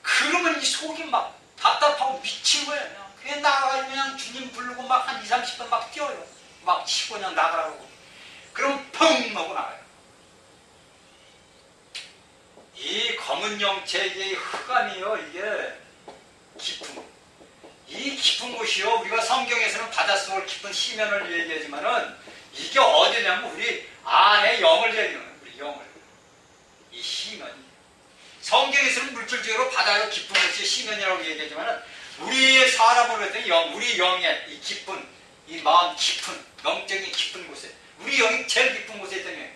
그러면 이 속이 막 답답하고 미친 거예요. 그냥 나가가지고 그냥 주님 부르고 막 한 2, 30분 막 뛰어요. 막 치고 그냥 나가라고. 그럼 펑 하고 나가요. 이 검은 영체의 흑암이요, 이게 깊은, 이 깊은 곳이요, 우리가 성경에서는 바닷속을 깊은 시면을 얘기하지만은 이게 어디냐면 우리 안에 영을 얘기하는, 우리 영을, 이 시면이. 성경에서는 물질적으로 바다의 깊은 곳이 시면이라고 얘기하지만은 우리의 사람으로 했더니 우리 영의 이 깊은, 이 마음 깊은, 영적인 깊은 곳에, 우리 영이 제일 깊은 곳에 있더니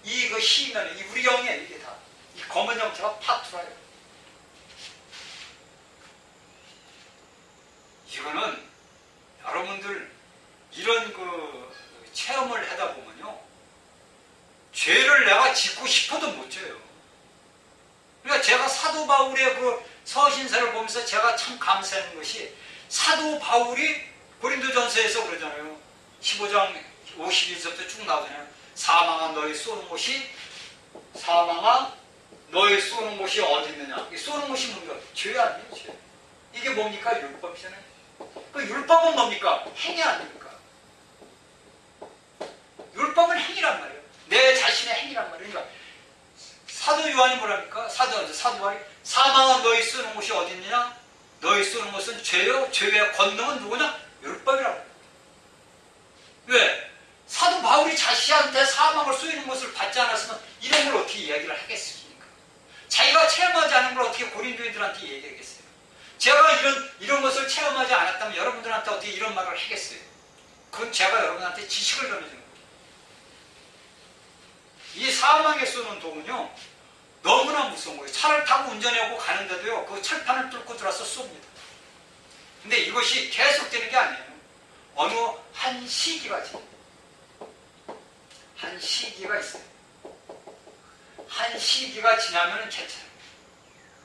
이 시면에, 이 우리 영에 이게 다 이 검은 영체가 팍 들어와요. 이거는 여러분들 이런 체험을 하다 보면요, 죄를 내가 짓고 싶어도 못 져요. 그러니까 제가 사도 바울의 서신서를 보면서 제가 참 감사하는 것이, 사도 바울이 고린도전서에서 그러잖아요. 15장 51절부터 쭉 나오잖아요. 사망아 너희 쏘는 곳이, 사망아 너희 쏘는 곳이 어디 있느냐. 이 쏘는 곳이 뭡니까? 죄 아니에요, 죄. 이게 뭡니까? 율법이잖아요. 그 율법은 뭡니까? 행위 아닙니까? 율법은 행위란 말이에요. 내 자신의 행위란 말이에요. 그러니까 사도 요한이 뭐랍니까? 사도 요한이 사망아 너희 쏘는 곳이 어디 있느냐? 너희 쏘는 곳은 죄요. 죄의 권능은 누구냐? 율법이라고. 왜? 사도 바울이 자신한테 사망을 쏘이는 것을 받지 않았으면 이런 걸 어떻게 이야기를 하겠습니까? 자기가 체험하지 않은 걸 어떻게 고린도인들한테 얘기하겠어요? 제가 이런 것을 체험하지 않았다면 여러분들한테 어떻게 이런 말을 하겠어요? 그건 제가 여러분한테 지식을 전해주는 거예요. 이 사망에 쏘는 독은요, 너무나 무서운 거예요. 차를 타고 운전하고 가는데도요, 그 철판을 뚫고 들어와서 쏩니다. 근데 이것이 계속되는 게 아니에요. 어느 한 시기가 있어요. 한 시기가 있어요. 한 시기가 지나면 괜찮아요.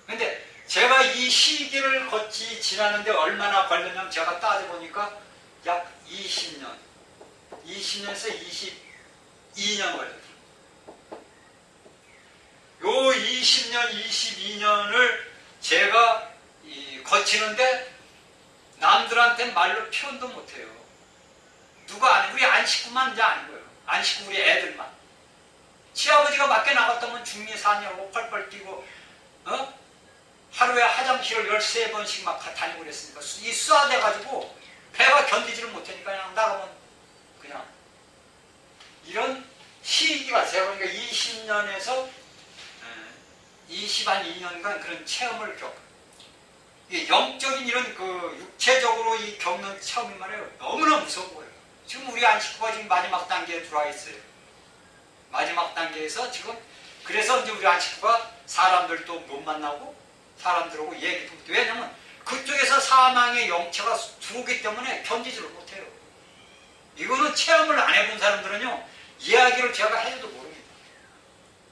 근데 제가 이 시기를 거치 지나는데 얼마나 걸렸냐면 제가 따져보니까 약 20년, 20년에서 22년 걸렸어요. 요 20년, 22년을 제가 거치는데 남들한테 말로 표현도 못해요. 누가 아니, 우리 안식구만 이제 아닌 거예요. 안식구 우리 애들만. 시아버지가 밖에 나갔다면 중리 사냐고 펄펄 뛰고, 하루에 화장실을 13번씩 막 다니고 그랬으니까, 이 쏴대가지고 배가 견디지를 못하니까 그냥 나가면 그냥. 이런 시기가 제가 그러니까 20년에서 22년간 그런 체험을 겪어요. 영적인 이런 육체적으로 겪는 체험이 말이에요. 너무나 무서운 거예요. 지금 우리 안식구가 지금 마지막 단계에 들어와 있어요. 마지막 단계에서 지금, 그래서 이제 우리 안식구가 사람들도 못 만나고 사람들하고 얘기도 못해요. 왜냐면 그쪽에서 사망의 영체가 들어오기 때문에 견디지를 못해요. 이거는 체험을 안 해본 사람들은요, 이야기를 제가 해줘도 모릅니다.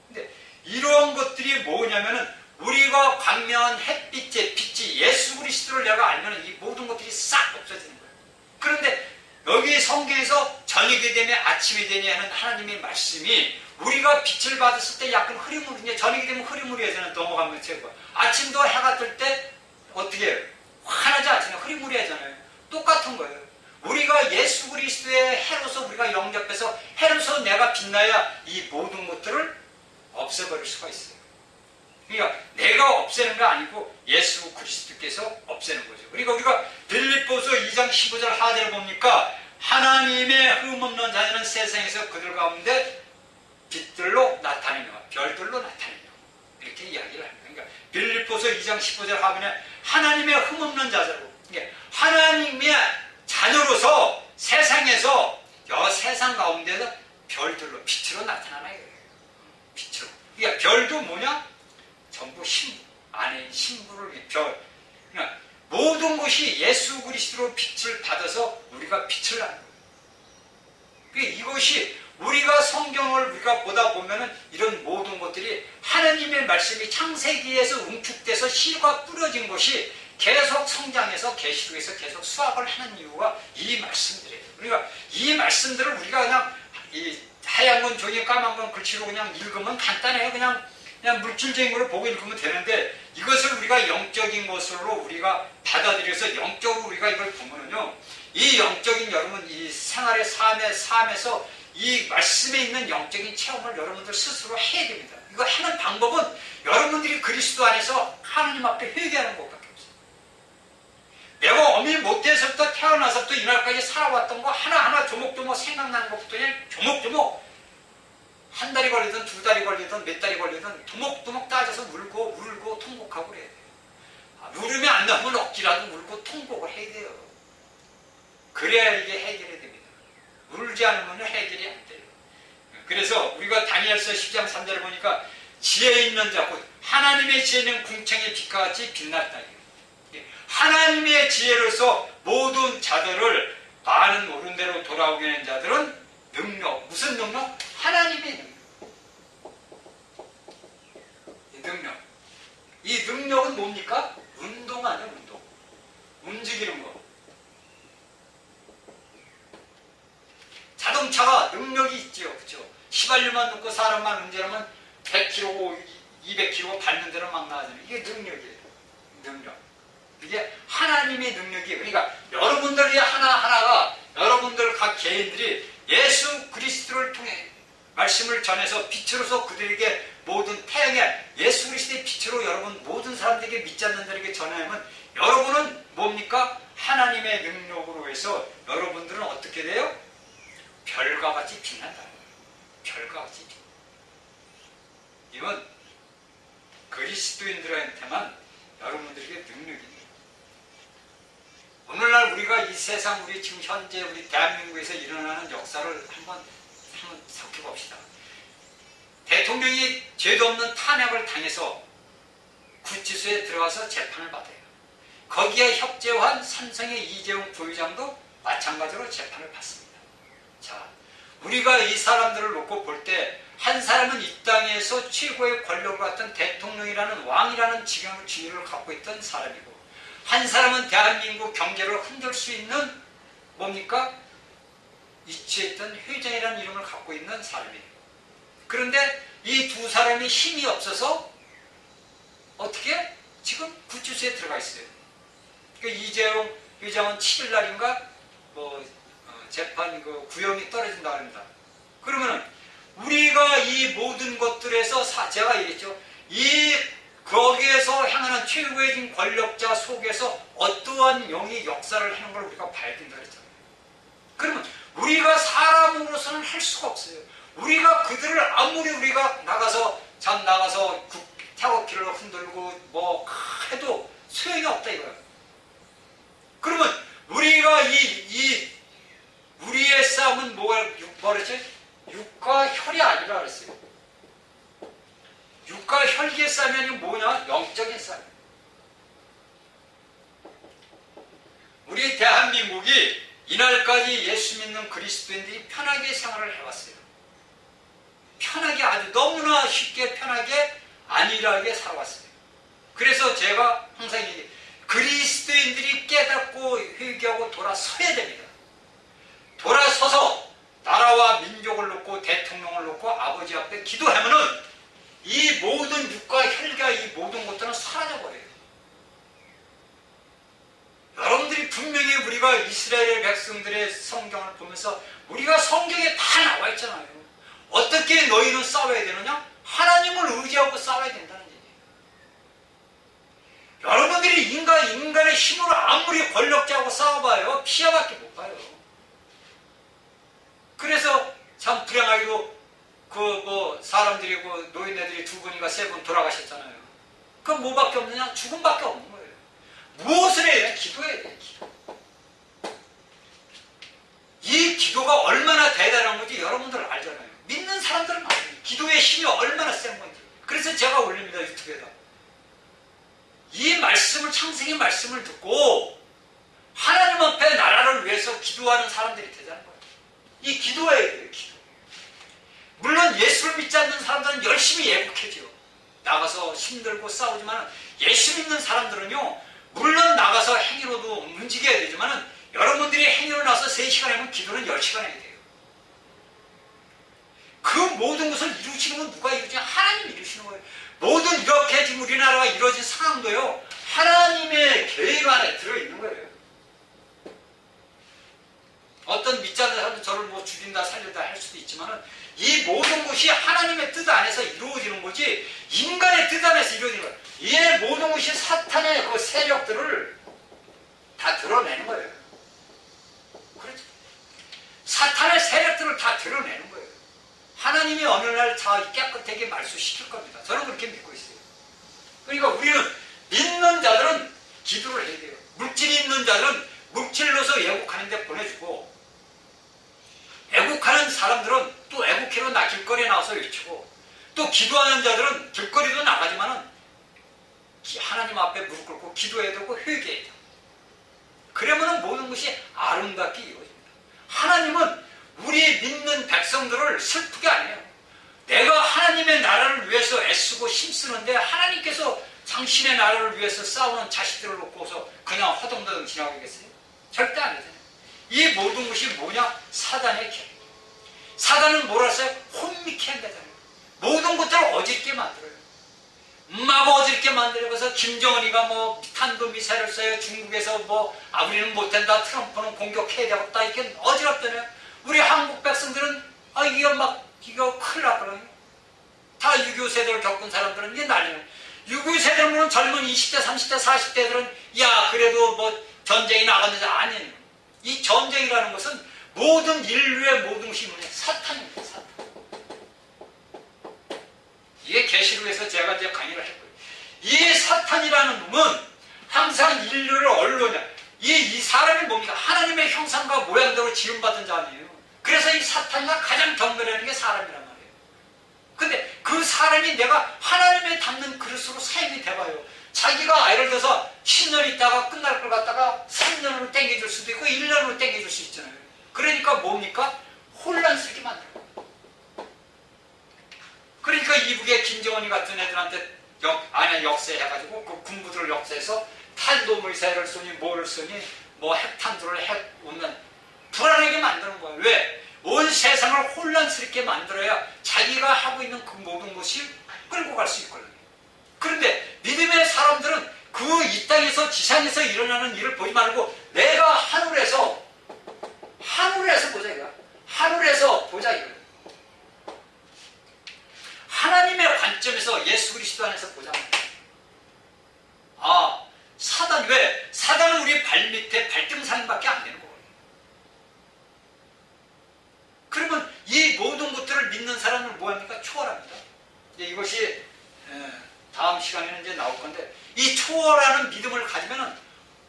근데 이러한 것들이 뭐냐면은 우리가 광명한 햇빛의 빛이 예수 그리스도를 내가 알면 이 모든 것들이 싹 없어지는 거예요. 그런데 여기 성경에서 저녁이 되면 아침이 되니 하는 하나님의 말씀이 우리가 빛을 받았을 때 약간 흐리무리, 저녁이 되면 흐리무리해서는 넘어가면 되고, 아침도 해가 뜰 때 어떻게 해요? 환하지 않잖아요. 흐리무리하잖아요. 똑같은 거예요. 우리가 예수 그리스도의 해로서 우리가 영접해서 해로서 내가 빛나야 이 모든 것들을 없애버릴 수가 있어요. 그러니까 내가 없애는 거 아니고 예수 그리스도께서 없애는 거죠. 그러니까 우리가 빌립보서 2장 15절 하절을 보니까 하나님의 흠없는 자녀는 세상에서 그들 가운데 빛들로 나타내며 별들로 나타내며 이렇게 이야기를 합니다. 그러니까 빌립보서 2장 15절 하면 하나님의 흠없는 자녀로, 하나님의 자녀로서 세상에서 세상 가운데서 별들로 빛으로 나타나는 거예요. 빛으로. 그러니까 별도 뭐냐? 전부 신부, 안에 신부를 위해 별. 그러니까 모든 것이 예수 그리스도로 빛을 받아서 우리가 빛을 나는 거예요. 그러니까 이것이 우리가 성경을 우리가 보다 보면은 이런 모든 것들이 하나님의 말씀이 창세기에서 응축돼서 씨가 뿌려진 것이 계속 성장해서 계시록에서 계속 수확을 하는 이유가 이 말씀들이에요. 그러니까 이 말씀들을 우리가 그냥 이 하얀 건 종이 까만 건 글씨로 그냥 읽으면 간단해요. 그냥 물질적인 걸로 보고 읽으면 되는데 이것을 우리가 영적인 것으로 우리가 받아들여서 영적으로 우리가 이걸 보면은요, 이 영적인 여러분 이 생활의 삶에서 이 말씀에 있는 영적인 체험을 여러분들 스스로 해야 됩니다. 이거 하는 방법은 여러분들이 그리스도 안에서 하나님 앞에 회개하는 것밖에 없어요. 내가 어미 못해서부터 태어나서부터 이날까지 살아왔던 거 하나하나 조목조목 생각나는 것부터 그냥 조목조목 한 달이 걸리든 두 달이 걸리든 몇 달이 걸리든 두목두목 따져서 울고 통곡하고 그래야 돼요. 울으면 안 나오면 억지라도 울고 통곡을 해야 돼요. 그래야 이게 해결이 됩니다. 울지 않으면 해결이 안 돼요. 그래서 우리가 다니엘서 10장 3절을 보니까 지혜 있는 자, 곧 하나님의 지혜는 궁창의 빛과 같이 빛났다. 하나님의 지혜로서 모든 자들을 많은 옳은 대로 돌아오게 하는 자들은 능력, 무슨 능력? 하나님의 능력. 이 능력은 뭡니까? 운동 아니야, 운동. 움직이는 거. 자동차가 능력이 있지요, 그렇죠? 휘발유만 넣고 사람만 운전하면 100km, 200km 밟는 대로 막 나가잖아요. 이게 능력이에요. 능력. 이게 하나님의 능력이에요. 그러니까 여러분들이 하나하나가, 여러분들 각 개인들이 예수 그리스도를 통해 말씀을 전해서 빛으로서 그들에게 모든 태양의 예수 그리스도의 빛으로 여러분 모든 사람들에게 믿지 않는 자에게 전하면 여러분은 뭡니까? 하나님의 능력으로 해서 여러분들은 어떻게 돼요? 별과 같이 빛난다. 별과 같이 빛난다. 이건 그리스도인들한테만 여러분들에게 능력입니다. 오늘날 우리가 이 세상 우리 지금 현재 우리 대한민국에서 일어나는 역사를 한번 살펴봅시다. 대통령이 죄도 없는 탄핵을 당해서 구치소에 들어가서 재판을 받아요. 거기에 협조한 삼성의 이재용 부회장도 마찬가지로 재판을 받습니다. 자, 우리가 이 사람들을 놓고 볼 때 한 사람은 이 땅에서 최고의 권력을 갖던 대통령이라는 왕이라는 지위를 갖고 있던 사람이고, 한 사람은 대한민국 경제를 흔들 수 있는 뭡니까? 이치했던 회장이라는 이름을 갖고 있는 사람이에요. 그런데 이 두 사람이 힘이 없어서 어떻게? 지금 구치소에 들어가 있어요. 그 이재용 회장은 7일 날인가 재판 구형이 떨어진다 합니다. 그러면은 우리가 이 모든 것들에서 제가 얘기했죠. 거기에서 향하는 최고의 권력자 속에서 어떠한 영이 역사를 하는 걸 우리가 봐야 된다 그랬잖아요. 그러면 우리가 사람으로서는 할 수가 없어요. 우리가 그들을 아무리 우리가 나가서 태극기를 흔들고 해도 소용이 없다 이거예요. 그러면 우리가 우리의 싸움은 뭐랬지? 육과 혈이 아니라 그랬어요. 육과 혈기의 싸움이 아니면 뭐냐? 영적인 싸움. 우리 대한민국이 이날까지 예수 믿는 그리스도인들이 편하게 생활을 해왔어요. 편하게, 아주 너무나 쉽게 편하게 안일하게 살아왔어요. 그래서 제가 항상 얘기해요. 그리스도인들이 깨닫고 회개하고 돌아서야 됩니다. 돌아서서 나라와 민족을 놓고 대통령을 놓고 아버지 앞에 기도하면은 이 모든 육과 혈과 이 모든 것들은 사라져버려요. 여러분들이 분명히 우리가 이스라엘 백성들의 성경을 보면서 우리가 성경에 다 나와 있잖아요. 어떻게 너희는 싸워야 되느냐? 하나님을 의지하고 싸워야 된다는 얘기예요. 여러분들이 인간의 힘으로 아무리 권력자하고 싸워봐요. 피해밖에 못 봐요. 그래서 참 불행하게도 사람들이 노인네들이 2분인가 3분 돌아가셨잖아요. 그럼 뭐밖에 없느냐? 죽음밖에 없는 거예요. 무엇을 해야 돼? 기도해야 돼. 기도. 이 기도가 얼마나 대단한 건지 여러분들 알잖아요. 믿는 사람들은 알아요. 기도의 힘이 얼마나 센 건지. 그래서 제가 올립니다. 유튜브에다. 이 말씀을, 창세기 말씀을 듣고 하나님 앞에 나라를 위해서 기도하는 사람들이 되자는 거예요. 이 기도해야 돼요. 기도. 물론 예수를 믿지 않는 사람들은 열심히 애국해져요. 나가서 힘들고 싸우지만 예수 믿는 사람들은요, 물론 나가서 행위로도 움직여야 되지만 여러분들이 행위로 나서 3시간 하면 기도는 10시간 해야 돼요. 그 모든 것을 이루시는 건 누가 이루지? 하나님이 이루시는 거예요. 모든 이렇게 지금 우리나라가 이루어진 상황도요, 하나님의 계획 안에 들어있는 거예요. 어떤 믿지 않는 사람은 저를 죽인다 살린다 할 수도 있지만 이 모든 것이 하나님의 뜻 안에서 이루어지는 거지 인간의 뜻 안에서 이루어지는 거예요. 이 모든 것이 사탄의 그 세력들을 다 드러내는 거예요. 그렇죠? 사탄의 세력들을 다 드러내는 거예요. 하나님이 어느 날 다 깨끗하게 말소시킬 겁니다. 저는 그렇게 믿고 있어요. 그러니까 우리는 믿는 자들은 기도를 해야 돼요. 물질이 있는 자들은 물질로서 애국하는 데 보내주고, 애국하는 사람들은 또 애국회로 길거리에 나와서 외치고, 또 기도하는 자들은 길거리도 나가지만은 하나님 앞에 무릎 꿇고 기도해야 되고 회개해야 돼요. 그러면 모든 것이 아름답게 이루어집니다. 하나님은 우리 믿는 백성들을 슬프게 안 해요. 내가 하나님의 나라를 위해서 애쓰고 힘쓰는데 하나님께서 당신의 나라를 위해서 싸우는 자식들을 놓고서 그냥 허둥허둥 지나가겠어요? 절대 안 되잖아요. 이 모든 것이 뭐냐? 사단의 계획. 사단은 뭐라 했어요? 혼미케 한다잖아요. 모든 것들을 어지럽게 만들어요. 막 어지럽게 만들어요. 그래서 김정은이가 탄도 미사일을 쏴요. 중국에서 우리는 못된다. 트럼프는 공격해야 되겠다. 이렇게 어지럽잖아요. 우리 한국 백성들은 이거 큰일 났거든요. 다 6.25 세대를 겪은 사람들은 이게 난리예요. 6.25 세대는 젊은 20대, 30대, 40대들은 그래도 전쟁이 나갔는지 아니에요. 이 전쟁이라는 것은 모든 인류의 모든 것이 사탄입니다. 사탄. 이게 계시록에서 제가 이제 강의를 했고요. 이 사탄이라는 놈은 항상 인류를 이 사람이 뭡니까? 하나님의 형상과 모양대로 지음받은 자 아니에요. 그래서 이 사탄이가 가장 경멸하는 게 사람이란 말이에요. 근데 그 사람이 내가 하나님의 닮는 그릇으로 사용이 돼봐요. 자기가 예를 들어서 10년 있다가 끝날 걸 갖다가 3년으로 땡겨줄 수도 있고 1년으로 땡겨줄 수 있잖아요. 그러니까 뭡니까? 혼란스럽게 만들어요. 그러니까 이북의 김정은이 같은 애들한테 역세해가지고 그 군부들을 역세해서 탄도미사일을 쏘니 뭐를 쏘니 뭐 핵탄두를 오면 불안하게 만드는 거예요. 왜? 온 세상을 혼란스럽게 만들어야 자기가 하고 있는 그 모든 것이 끌고 갈 수 있거든요. 그런데 믿음의 사람들은 그 이 땅에서 지상에서 일어나는 일을 보지 말고 내가 하늘에서 보자 이거야. 하늘에서 보자 이거야. 하나님의 관점에서 예수 그리스도 안에서 보자. 아, 사단 왜? 사단은 우리 발밑에 발등상밖에 안 되는 거예요. 그러면 이 모든 것들을 믿는 사람은 뭐합니까? 초월합니다. 이것이 다음 시간에는 이제 나올 건데 이 초월하는 믿음을 가지면은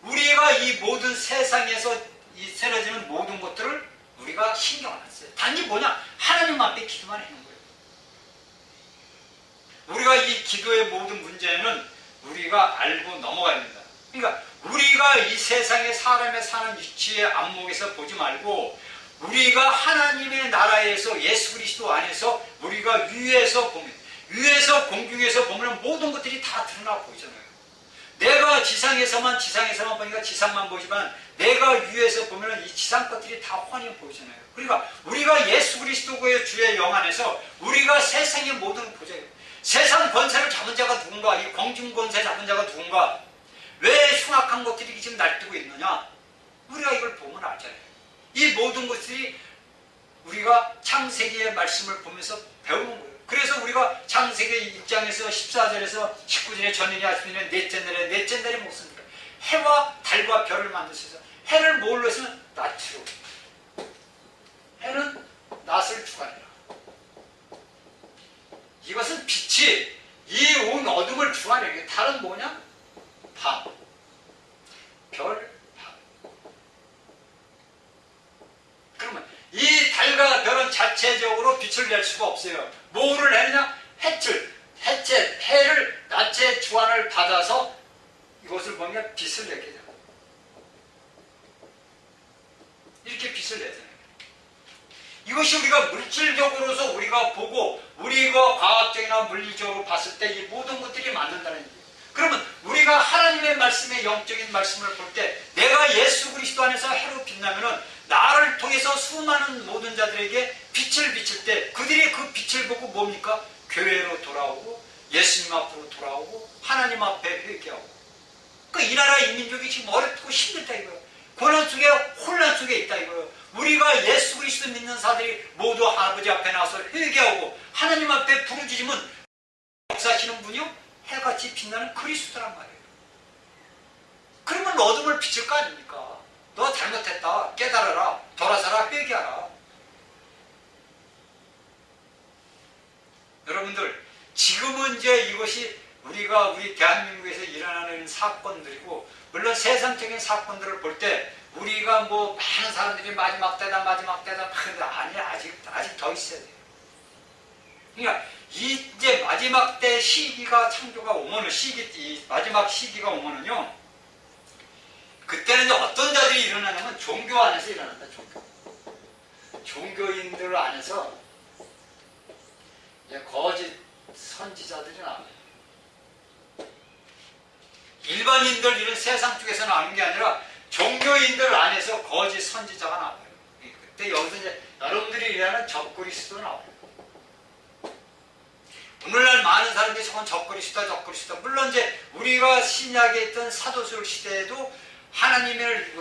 우리가 이 모든 세상에서 이 새어지는 모든 것들을 우리가 신경 안 써요. 단지 뭐냐? 하나님 앞에 기도만 하는 거예요. 우리가 이 기도의 모든 문제는 우리가 알고 넘어가야 된다. 그러니까 우리가 이 세상의 사람의 사는 위치의 안목에서 보지 말고 우리가 하나님의 나라에서 예수 그리스도 안에서 우리가 위에서 보면 위에서 공중에서 보면 모든 것들이 다 드러나 보이잖아요. 내가 지상에서만 보니까 지상만 보지만 내가 위에서 보면 이 지상 것들이 다 훤히 보이잖아요. 그러니까 우리가 예수 그리스도의 주의 영 안에서 우리가 세상의 모든 걸 보자요. 세상 권세를 잡은 자가 누군가? 이 공중 권세 잡은 자가 누군가? 왜 흉악한 것들이 지금 날뛰고 있느냐? 우리가 이걸 보면 알잖아요. 이 모든 것들이 우리가 창세기의 말씀을 보면서 배우는 거예요. 그래서 우리가 창세기 1장에서 14절에서 19절에 전일이 아침에 넷째 날에 무엇입니까? 해와 달과 별을 만드셔서 해를 뭘로 했으면 낯으로. 해는 낯을 주관해라. 이것은 빛이 이 온 어둠을 주관해요. 달은 뭐냐? 밤. 별, 밤. 그러면 이 달과 별은 자체적으로 빛을 낼 수가 없어요. 뭐를 내느냐? 해를 낮의 주관을 받아서 이것을 보면 빛을 내게 돼요. 이렇게 빛을 내잖아요. 이것이 우리가 물질적으로서 우리가 보고 우리가 과학적이나 물리적으로 봤을 때 이 모든 것들이 맞는다는 얘기예요. 그러면 우리가 하나님의 말씀의 영적인 말씀을 볼 때 내가 예수 그리스도 안에서 해로 빛나면은 나를 통해서 수많은 모든 자들에게 빛을 비칠 때 그들이 그 빛을 보고 뭡니까? 교회로 돌아오고 예수님 앞으로 돌아오고 하나님 앞에 회개하고. 이 나라 이 민족이 지금 어렵고 힘들다 이거예요. 고난 속에 혼란 속에 있다 이거예요. 우리가 예수 그리스도 믿는 사람들이 모두 아버지 앞에 나와서 회개하고 하나님 앞에 부르짖으면 역사하시는 분이요 해같이 빛나는 그리스도란 말이에요. 그러면 어둠을 비칠 거 아닙니까? 너 잘못했다 깨달아라 돌아서라 회개하라. 여러분들 지금은 이제 이것이 우리 대한민국에서 일어나는 사건들이고 물론 세상적인 사건들을 볼 때 우리가 뭐 많은 사람들이 마지막 때다 하는데 아니 아직 더 있어야 돼요. 그러니까 이제 마지막 때 시기가 창조가 오면은 마지막 시기가 오면은요 그때는 이제 어떤 자들이 일어나냐면 종교 안에서 일어난다. 종교인들 안에서 거짓 선지자들이 나와요. 일반인들 이런 세상 쪽에서 나오는 게 아니라 종교인들 안에서 거짓 선지자가 나와요. 그때 여기서 이제 여러분들이 일하는 적그리스도 나와요. 오늘날 많은 사람들이 저건 적그리스도다. 물론 이제 우리가 신약에 있던 사도술 시대에도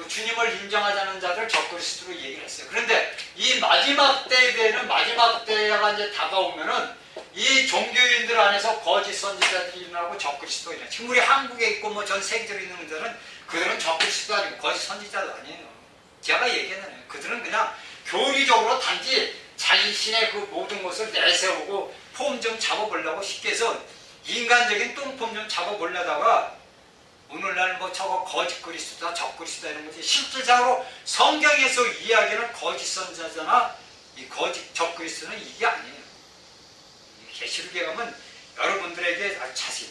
주님을 인정하자는 자들 적그리스도로 얘기를 했어요. 그런데 이 마지막 때에 대한 마지막 때가 이제 다가오면은 이 종교인들 안에서 거짓 선지자들이 일어나고 적그리스도가 일어나요. 지금 우리 한국에 있고 뭐 전 세계적으로 있는 분들은 그들은 적그리스도 아니고 거짓 선지자도 아니에요. 제가 얘기하잖아요. 그들은 그냥 교리적으로 단지 자신의 그 모든 것을 내세우고 폼 좀 잡아보려고 쉽게 해서 인간적인 똥폼 좀 잡아보려다가 오늘날 뭐 저거 거짓 그리스도다 적 그리스도다 이런 거지, 실질적으로 성경에서 이야기하는 거짓 선자잖아, 이 거짓 적 그리스도는 이게 아니에요. 계시록에 가면 여러분들에게 아주 자세히,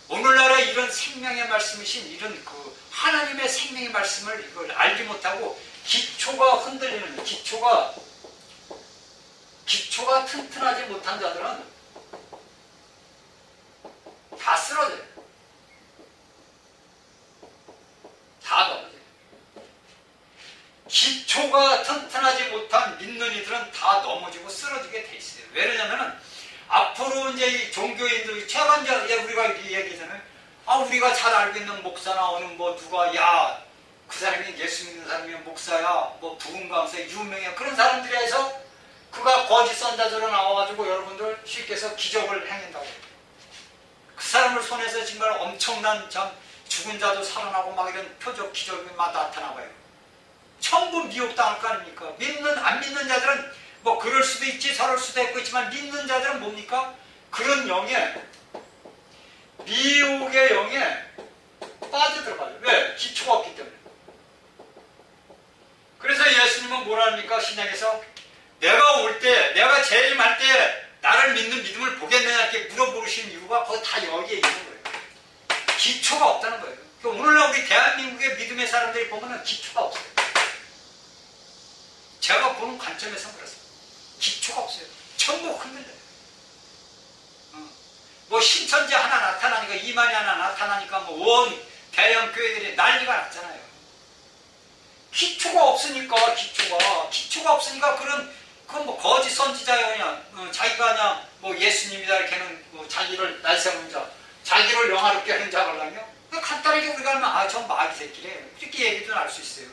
오늘날의 이런 생명의 말씀이신 이런 그 하나님의 생명의 말씀을 이걸 알지 못하고 기초가 흔들리는, 기초가 튼튼하지 못한 자들은 다 쓰러져요. 다 넘어져요. 기초가 튼튼하지 못한 믿는 이들은 다 넘어지고 쓰러지게 돼 있어요. 왜 그러냐면은 앞으로 이제 이 종교인들, 최근 이제 우리가 얘기잖아요. 우리가 잘 알고 있는 목사나 어느 뭐 누가, 야, 그 사람이 예수 믿는 사람이 목사야, 뭐 부흥 강사 유명해, 그런 사람들에 해서 그가 거짓 선자들로 나와가지고 여러분들 쉽게 해서 기적을 행한다고. 그 사람을 손에서 정말 엄청난 죽은 자도 살아나고 막 이런 표적 기적이 막 나타나봐요. 전부 미혹당할 거 아닙니까? 안 믿는 자들은 뭐 그럴 수도 있지 저럴 수도 있지만 믿는 자들은 뭡니까? 그런 영에, 미혹의 영에 빠져들어가요. 왜? 기초가 없기 때문에. 그래서 예수님은 뭐라 합니까? 신약에서 내가 올 때, 내가 재림할 때 나를 믿는 믿음을 보겠느냐 이렇게 물어보시는 이유가 거의 다 여기에 있는 거예요. 기초가 없다는 거예요. 그러니까 오늘날 우리 대한민국의 믿음의 사람들이 보면은 기초가 없어요. 제가 보는 관점에서 그렇습니다. 기초가 없어요. 전부 흔들려요. 뭐 신천지 하나 나타나니까, 이만희 하나 나타나니까 뭐 온 대형 교회들이 난리가 났잖아요. 기초가 없으니까, 기초가 없으니까 그건 뭐 거짓 선지자야, 그냥 자기가 그냥 뭐 예수님이다 이렇게는 뭐 자기를 날세우는 자, 자기를 영화롭게 하는 자라며 간단하게 우리가 하면 전 마귀 새끼래 이렇게 얘기도 할 수 있어요.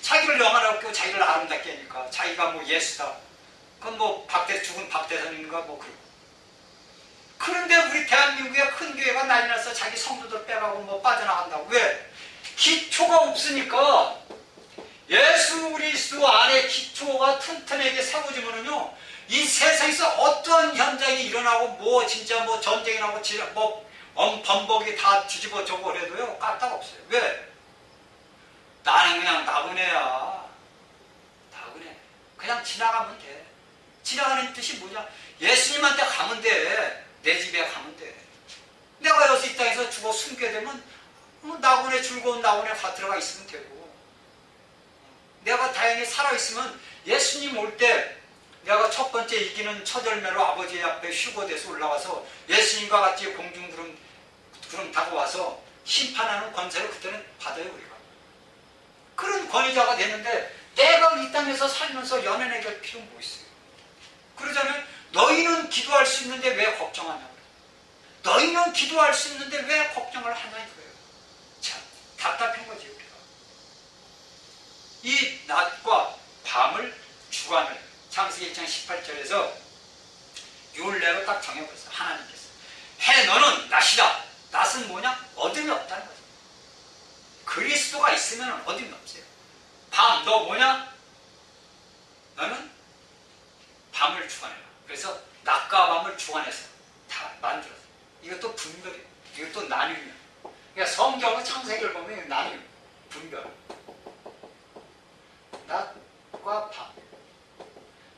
자기를 영화롭게 하고 자기를 아름답게 하니까 자기가 뭐 예수다. 그건 뭐 죽은 박대선인가 뭐 그러고. 그런데 우리 대한민국의 큰 교회가 난리 나서 자기 성도들 빼가고 뭐 빠져나간다고. 왜? 기초가 없으니까. 예수 그리스도 안에 기초가 튼튼하게 세워지면은요, 이 세상에서 어떠한 현장이 일어나고 뭐 진짜 뭐 전쟁이 나고 뭐 범벅이 다 뒤집어져 버려도요 까딱 없어요. 왜? 나는 그냥 나그네야. 나그네. 그냥 지나가면 돼. 지나가는 뜻이 뭐냐? 예수님한테 가면 돼. 내 집에 가면 돼. 내가 여기서 이 땅에서 죽어 숨게 되면 나그네, 즐거운 나그네 들어가 있으면 되고, 내가 다행히 살아있으면 예수님 올 때 내가 첫 번째 이기는 첫 열매로 아버지 앞에 휴거돼서 올라와서 예수님과 같이 공중구름 타고 와서 심판하는 권세를 그때는 받아요. 우리가 그런 권위자가 되는데, 내가 이 땅에서 살면서 연연하게 할 필요는 뭐 있어요? 그러자면 너희는 기도할 수 있는데 왜 걱정하냐고. 너희는 기도할 수 있는데 왜 걱정을 하냐 이거예요. 참 답답한 거지. 우리가 이 낮과 밤을, 주간을 창세기 1장 18절에서 율례로 딱 정해버렸어요. 하나님께서 해 너는 낮이다. 낮은 뭐냐? 어둠이 없다는 거죠. 그리스도가 있으면 어둠이 없어요. 밤, 너 뭐냐? 너는 밤을 주관해라. 그래서 낮과 밤을 주관해서 다 만들었어요. 이것도 분별이에요. 이것도 나뉘면. 그러니까 성경은 창세기를 보면 나뉘면 분별. 낮과 밤,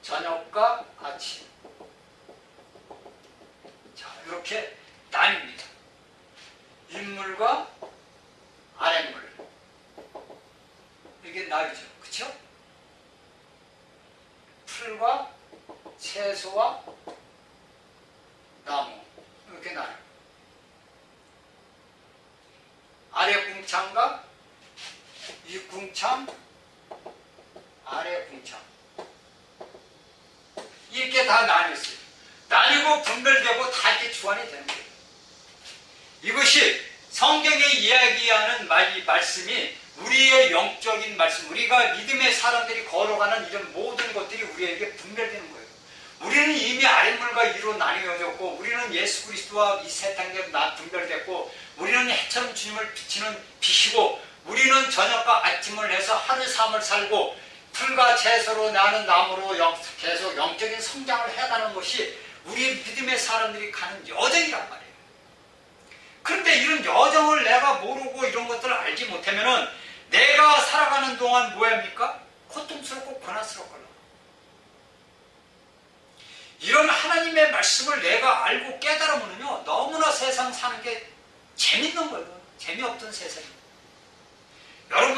저녁과 아침. 자, 이렇게 나뉩니다. 인물과 아랫물. 이게 나뉘죠. 그쵸? 풀과 채소와 나무. 이렇게 나뉘어. 아래 궁창과 윗 궁창, 아래 궁창. 이렇게 다 나뉘었어요. 나뉘고 분별되고 다 이렇게 주관이 되는 거예요. 이것이 성경에 이야기하는 말씀이 우리의 영적인 말씀, 우리가 믿음의 사람들이 걸어가는 이런 모든 것들이 우리에게 분별되는 거예요. 우리는 이미 아랫물과 위로 나뉘어졌고, 우리는 예수 그리스도와 이 세상에 분별됐고, 우리는 해처럼 주님을 비치는 빛이고, 우리는 저녁과 아침을 해서 하루 삶을 살고, 풀과 채소로 나는 나무로 계속 영적인 성장을 해가는 것이 우리 믿음의 사람들이 가는 여정이란 말이에요. 그런데 이런 여정을 내가 모르고 이런 것들을 알지 못하면은 내가 살아가는 동안 뭐합니까? 고통스럽고 고난스럽거나. 이런 하나님의 말씀을 내가 알고 깨달으면요, 너무나 세상 사는 게 재밌는 거예요. 재미없던 세상입니다. 여러분